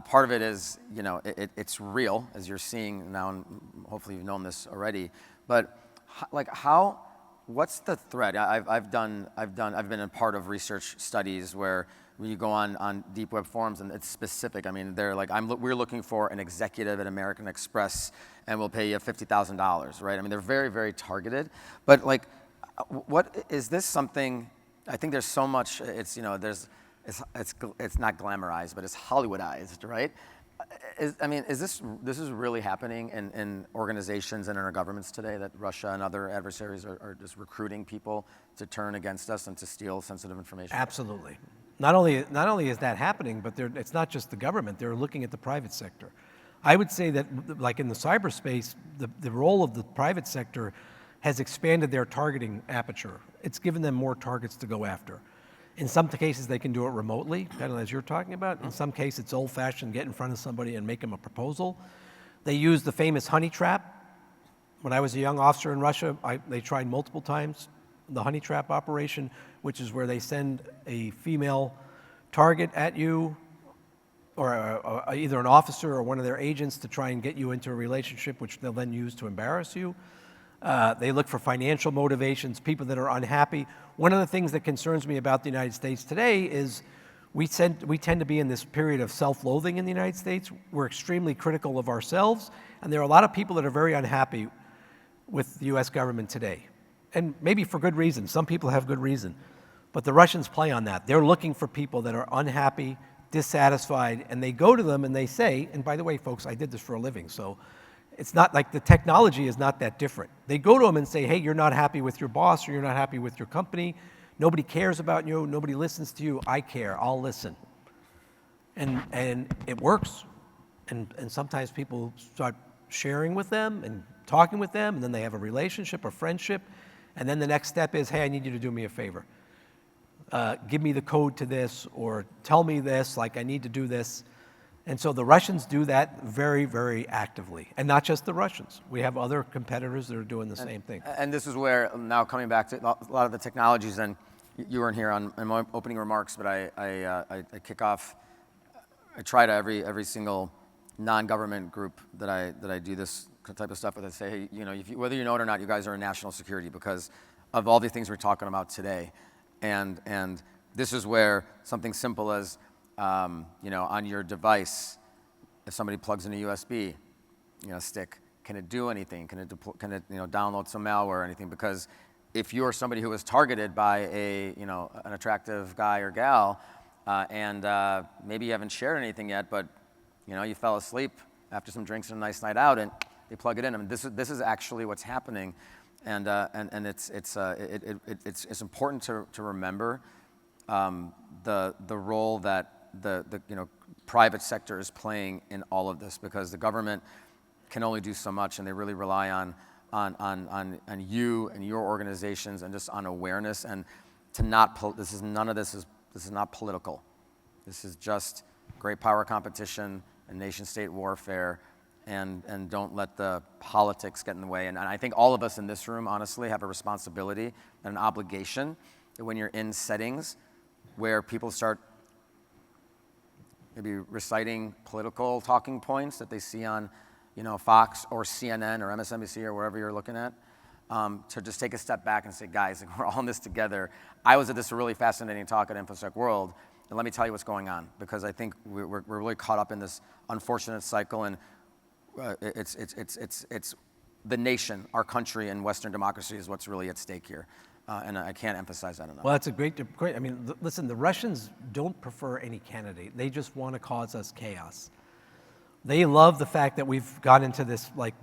Part of it is, it's real, as you're seeing now, and hopefully you've known this already. But what's the threat? I've been a part of research studies where when you go on deep web forums and it's specific. I mean, they're like, we're looking for an executive at American Express, and we'll pay you $50,000, right? I mean, they're very, very targeted. But what is this something? I think there's so much. It's not glamorized, but it's Hollywoodized, right? Is this really happening in organizations and in our governments today, that Russia and other adversaries are just recruiting people to turn against us and to steal sensitive information? Absolutely. Not only is that happening, but it's not just the government. They're looking at the private sector. I would say that, like in the cyberspace, the role of the private sector has expanded their targeting aperture. It's given them more targets to go after. In some cases, they can do it remotely, kind of as you're talking about. In some cases, it's old-fashioned, get in front of somebody and make them a proposal. They use the famous honey trap. When I was a young officer in Russia, they tried multiple times the honey trap operation, which is where they send a female target at you, or either an officer or one of their agents, to try and get you into a relationship, which they'll then use to embarrass you. They look for financial motivations, people that are unhappy. One of the things that concerns me about the United States today is we tend to be in this period of self-loathing in the United States. We're extremely critical of ourselves, and there are a lot of people that are very unhappy with the US government today. And maybe for good reason. Some people have good reason. But the Russians play on that. They're looking for people that are unhappy, dissatisfied, and they go to them and they say, and by the way, folks, I did this for a living, so it's not like the technology is not that different. They go to them and say, hey, you're not happy with your boss, or you're not happy with your company. Nobody cares about you. Nobody listens to you. I care. I'll listen. And it works. And sometimes people start sharing with them and talking with them, and then they have a relationship, a friendship. And then the next step is, hey, I need you to do me a favor. Give me the code to this, or tell me this, like I need to do this. And so the Russians do that very, very actively. And not just the Russians. We have other competitors that are doing the same thing. And this is where, now coming back to a lot of the technologies, and you weren't here in my opening remarks, but I kick off, I try to every single non-government group that I do this type of stuff with, I say, hey, whether you know it or not, you guys are in national security because of all the things we're talking about today. And this is where something simple as, on your device, if somebody plugs in a USB, stick, can it do anything? Can it download some malware or anything? Because if you're somebody who was targeted by an attractive guy or gal, and maybe you haven't shared anything yet, but you fell asleep after some drinks and a nice night out, and they plug it in. I mean, this is actually what's happening, and it's important to remember the role that the private sector is playing in all of this, because the government can only do so much, and they really rely on you and your organizations, and just on awareness, and this is not political. This is just great power competition and nation state warfare, and don't let the politics get in the way. And I think all of us in this room honestly have a responsibility and an obligation that when you're in settings where people start maybe reciting political talking points that they see on, Fox or CNN or MSNBC or wherever you're looking at, to just take a step back and say, guys, we're all in this together. I was at this really fascinating talk at InfoSec World, and let me tell you what's going on, because I think we're really caught up in this unfortunate cycle, and it's the nation, our country, and Western democracy is what's really at stake here. And I can't emphasize that enough. Well, that's a great, I mean, listen, the Russians don't prefer any candidate. They just want to cause us chaos. They love the fact that we've got into this like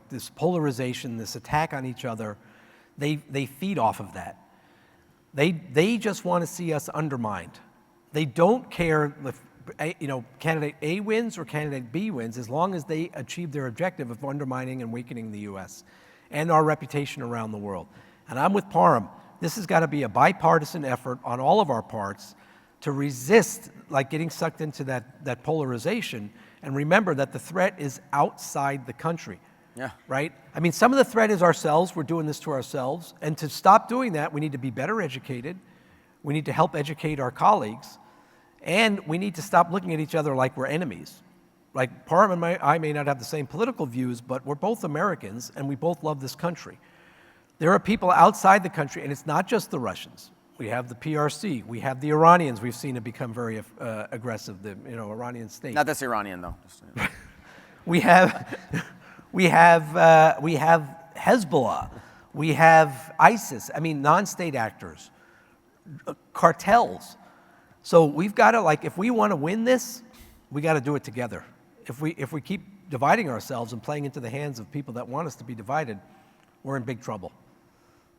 this polarization, this attack on each other. They feed off of that. They just want to see us undermined. They don't care if candidate A wins or candidate B wins, as long as they achieve their objective of undermining and weakening the U.S. and our reputation around the world. And I'm with Parham. This has got to be a bipartisan effort on all of our parts to resist like getting sucked into that polarization, and remember that the threat is outside the country. Yeah. Right? I mean, some of the threat is ourselves. We're doing this to ourselves. And to stop doing that, we need to be better educated. We need to help educate our colleagues. And we need to stop looking at each other like we're enemies. Like Parham and I may not have the same political views, but we're both Americans and we both love this country. There are people outside the country, and it's not just the Russians. We have the PRC. We have the Iranians. We've seen it become very aggressive, the Iranian state. Not this Iranian, though. We have Hezbollah. We have ISIS. I mean, non-state actors, cartels. So we've got to, if we want to win this, we got to do it together. If we keep dividing ourselves and playing into the hands of people that want us to be divided, we're in big trouble.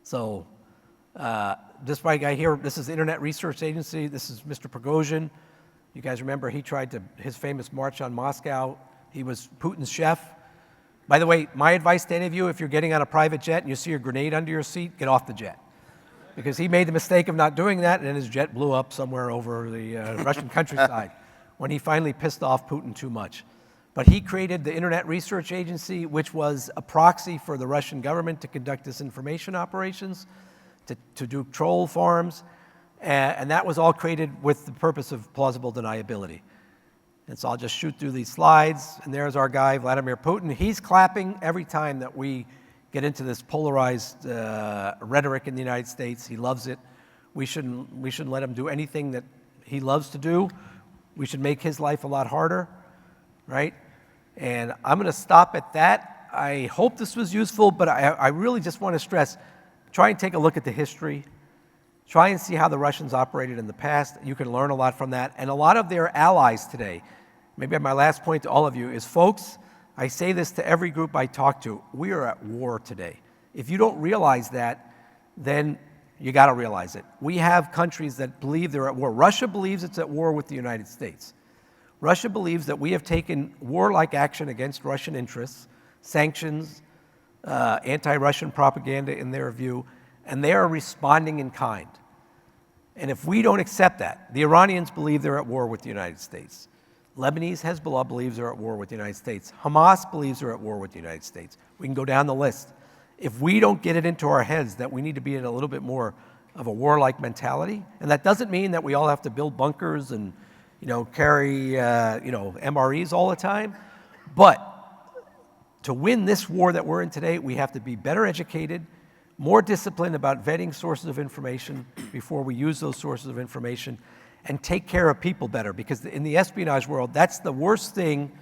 So this right guy here, this is the Internet Research Agency. This is Mr. Prigozhin. You guys remember he tried his famous march on Moscow. He was Putin's chef. By the way, my advice to any of you, if you're getting on a private jet and you see a grenade under your seat, get off the jet. Because he made the mistake of not doing that, and then his jet blew up somewhere over the Russian countryside when he finally pissed off Putin too much. But he created the Internet Research Agency, which was a proxy for the Russian government to conduct disinformation operations, to do troll farms, and that was all created with the purpose of plausible deniability. And so I'll just shoot through these slides, and there's our guy, Vladimir Putin. He's clapping every time that we get into this polarized rhetoric in the United States. He loves it. We shouldn't let him do anything that he loves to do. We should make his life a lot harder, right? And I'm going to stop at that. I hope this was useful, but I really just want to stress, try and take a look at the history. Try and see how the Russians operated in the past. You can learn a lot from that. And a lot of their allies today, maybe my last point to all of you is, folks, I say this to every group I talk to, we are at war today. If you don't realize that, then you got to realize it. We have countries that believe they're at war. Russia believes it's at war with the United States. Russia believes that we have taken warlike action against Russian interests, sanctions, anti-Russian propaganda in their view, and they are responding in kind. And if we don't accept that, the Iranians believe they're at war with the United States. Lebanese Hezbollah believes they're at war with the United States. Hamas believes they're at war with the United States. We can go down the list. If we don't get it into our heads that we need to be in a little bit more of a warlike mentality, and that doesn't mean that we all have to build bunkers and carry MREs all the time, but to win this war that we're in today, we have to be better educated, more disciplined about vetting sources of information before we use those sources of information, and take care of people better. Because in the espionage world, that's the worst thing.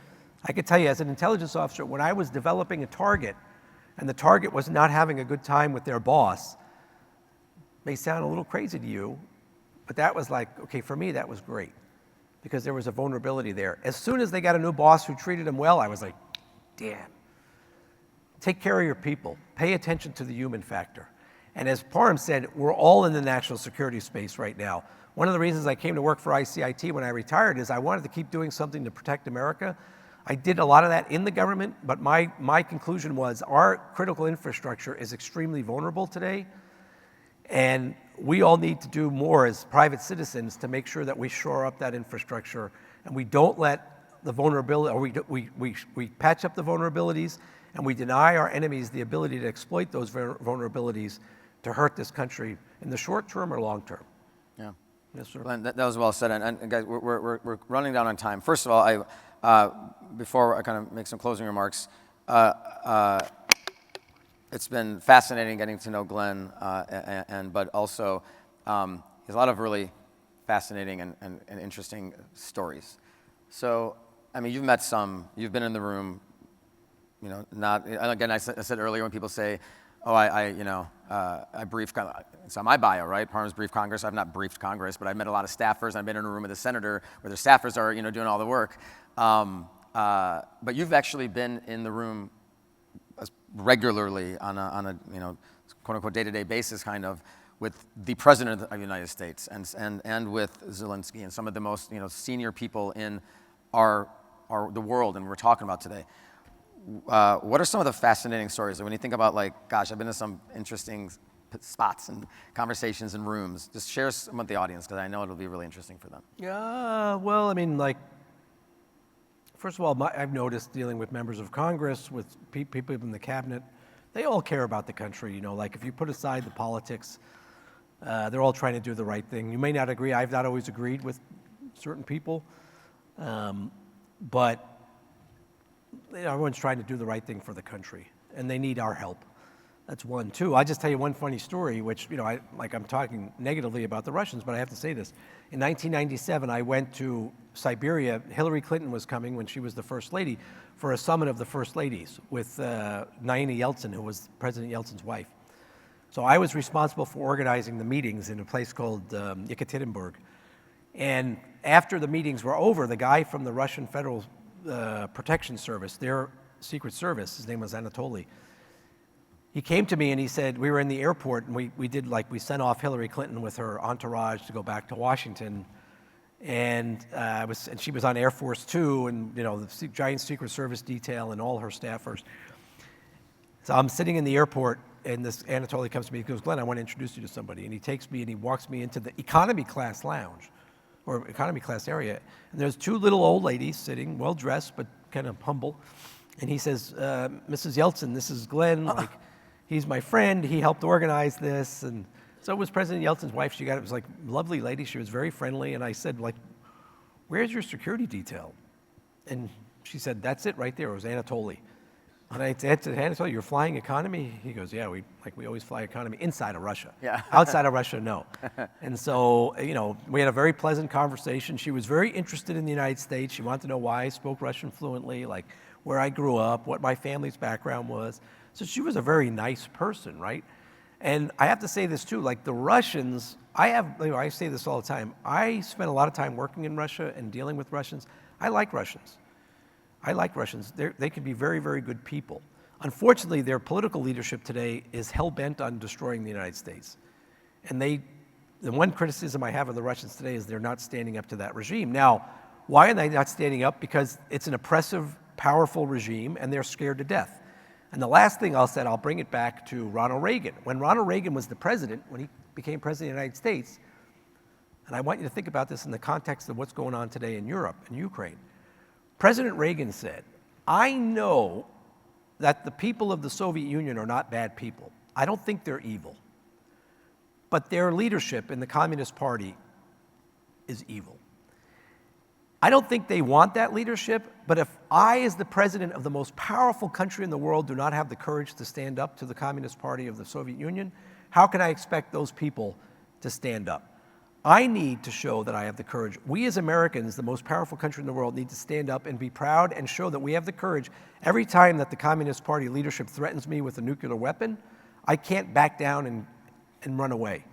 I could tell you, as an intelligence officer, when I was developing a target, and the target was not having a good time with their boss, may sound a little crazy to you, but that was like, okay, for me, that was great, because there was a vulnerability there. As soon as they got a new boss who treated them well, I was like, damn. Take care of your people. Pay attention to the human factor. And as Parham said, we're all in the national security space right now. One of the reasons I came to work for ICIT when I retired is I wanted to keep doing something to protect America. I did a lot of that in the government, but my conclusion was our critical infrastructure is extremely vulnerable today, and we all need to do more as private citizens to make sure that we shore up that infrastructure and we don't let the vulnerability, or we patch up the vulnerabilities, and we deny our enemies the ability to exploit those vulnerabilities to hurt this country in the short term or long term. Yeah. Yes, sir. Glenn, that was well said. And guys, we're running down on time. First of all, before I kind of make some closing remarks, it's been fascinating getting to know Glenn, but also he has a lot of really fascinating and interesting stories. So, I mean, you've met some, you've been in the room, you know, again, I said earlier when people say, oh, I briefed, it's on my bio, right? Parham's briefed Congress. I've not briefed Congress, but I've met a lot of staffers. I've been in a room with a senator where their staffers are, you know, doing all the work. But you've actually been in the room regularly on a you know, quote unquote day-to-day basis kind of with the president of the United States and with Zelensky and some of the most, you know, senior people in the world and we're talking about today. What are some of the fascinating stories? When you think about, like, gosh, I've been to some interesting spots and conversations and rooms. Just share some with the audience because I know it'll be really interesting for them. Yeah, well, I mean, like, first of all, I've noticed dealing with members of Congress, with people in the cabinet, they all care about the country. You know, like if you put aside the politics, they're all trying to do the right thing. You may not agree. I've not always agreed with certain people, but you know, everyone's trying to do the right thing for the country, and they need our help. That's one. Two, I'll just tell you one funny story, which, you know, I'm talking negatively about the Russians, but I have to say this. In 1997, I went to Siberia. Hillary Clinton was coming when she was the First Lady for a summit of the First Ladies with Naina Yeltsin, who was President Yeltsin's wife. So I was responsible for organizing the meetings in a place called Yekaterinburg. And after the meetings were over, the guy from the Russian Federal Protection Service, their Secret Service, his name was Anatoly, he came to me and he said, we were in the airport and we sent off Hillary Clinton with her entourage to go back to Washington. And she was on Air Force Two and, you know, the giant Secret Service detail and all her staffers. So I'm sitting in the airport and this Anatoly comes to me, he goes, Glenn, I want to introduce you to somebody. And he takes me and he walks me into the economy class lounge or economy class area. And there's two little old ladies sitting, well dressed, but kind of humble. And he says, Mrs. Yeltsin, this is Glenn. Like, he's my friend. He helped organize this. And so it was President Yeltsin's wife. It was like a lovely lady. She was very friendly. And I said, like, where's your security detail? And she said, that's it right there. It was Anatoly. And I said, Anatoly, you're flying economy? He goes, yeah, we always fly economy inside of Russia. Yeah. Outside of Russia, no. And so, you know, we had a very pleasant conversation. She was very interested in the United States. She wanted to know why I spoke Russian fluently, like where I grew up, what my family's background was. So she was a very nice person, right? And I have to say this too, like the Russians, I say this all the time. I spent a lot of time working in Russia and dealing with Russians. I like Russians. They can be very, very good people. Unfortunately, their political leadership today is hell-bent on destroying the United States. And the one criticism I have of the Russians today is they're not standing up to that regime. Now, why are they not standing up? Because it's an oppressive, powerful regime, and they're scared to death. And the last thing I'll say, I'll bring it back to Ronald Reagan. When Ronald Reagan was the president, when he became president of the United States, and I want you to think about this in the context of what's going on today in Europe and Ukraine. President Reagan said, I know that the people of the Soviet Union are not bad people. I don't think they're evil. But their leadership in the Communist Party is evil. I don't think they want that leadership, but if I, as the president of the most powerful country in the world, do not have the courage to stand up to the Communist Party of the Soviet Union, how can I expect those people to stand up? I need to show that I have the courage. We as Americans, the most powerful country in the world, need to stand up and be proud and show that we have the courage. Every time that the Communist Party leadership threatens me with a nuclear weapon, I can't back down and run away,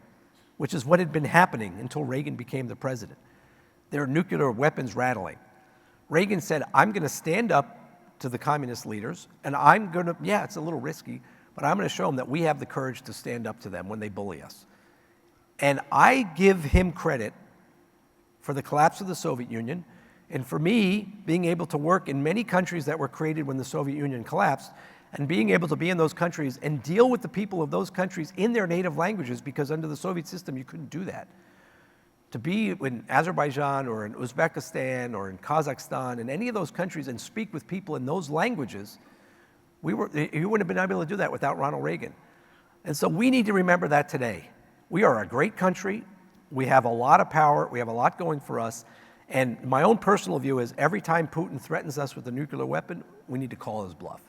which is what had been happening until Reagan became the president. There are nuclear weapons rattling. Reagan said, I'm going to stand up to the communist leaders, and I'm going to, yeah, it's a little risky, but I'm going to show them that we have the courage to stand up to them when they bully us. And I give him credit for the collapse of the Soviet Union, and for me, being able to work in many countries that were created when the Soviet Union collapsed, and being able to be in those countries and deal with the people of those countries in their native languages, because under the Soviet system, you couldn't do that. To be in Azerbaijan or in Uzbekistan or in Kazakhstan and any of those countries and speak with people in those languages, you wouldn't have been able to do that without Ronald Reagan. And so we need to remember that today. We are a great country. We have a lot of power. We have a lot going for us. And my own personal view is every time Putin threatens us with a nuclear weapon, we need to call his bluff.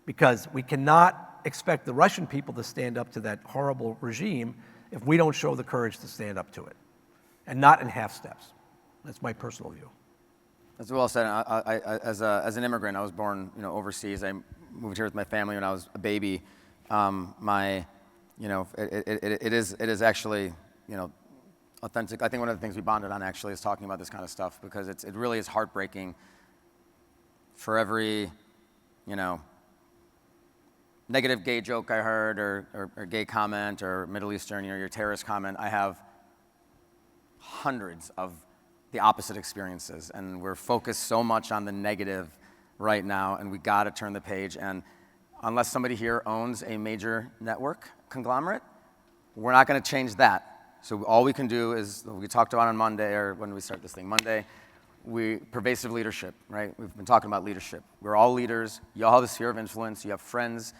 Because we cannot expect the Russian people to stand up to that horrible regime if we don't show the courage to stand up to it, and not in half steps. That's my personal view. That's well said. As an immigrant, I was born, overseas. I moved here with my family when I was a baby. It is actually, authentic. I think one of the things we bonded on actually is talking about this kind of stuff, because it really is heartbreaking. For every, negative gay joke I heard, or gay comment, or Middle Eastern, your terrorist comment, I have hundreds of the opposite experiences, and we're focused so much on the negative right now, and we got to turn the page. And unless somebody here owns a major network conglomerate, we're not going to change that. So all we can do is, we talked about on Monday, or when we start this thing, Monday, pervasive leadership, right? We've been talking about leadership. We're all leaders. You all have a sphere of influence. You have friends.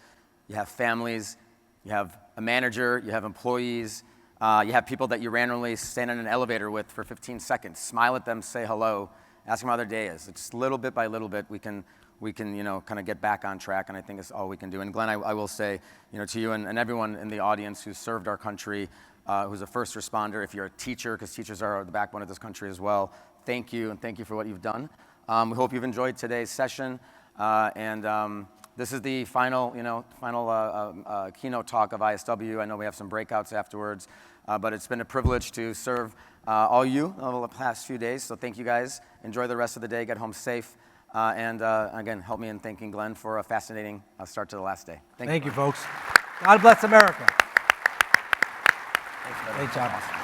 You have families. You have a manager. You have employees. You have people that you randomly stand in an elevator with for 15 seconds. Smile at them, say hello, ask them how their day is. It's little bit by little bit we can kind of get back on track, and I think it's all we can do. And Glenn, I will say, to you and everyone in the audience who served our country, who's a first responder, if you're a teacher, because teachers are the backbone of this country as well, thank you, and thank you for what you've done. We hope you've enjoyed today's session, this is the final keynote talk of ISW. I know we have some breakouts afterwards, but it's been a privilege to serve all you over the past few days. So thank you guys. Enjoy the rest of the day. Get home safe. And again, help me in thanking Glenn for a fascinating start to the last day. Thank you, folks. God bless America. Thanks, great job.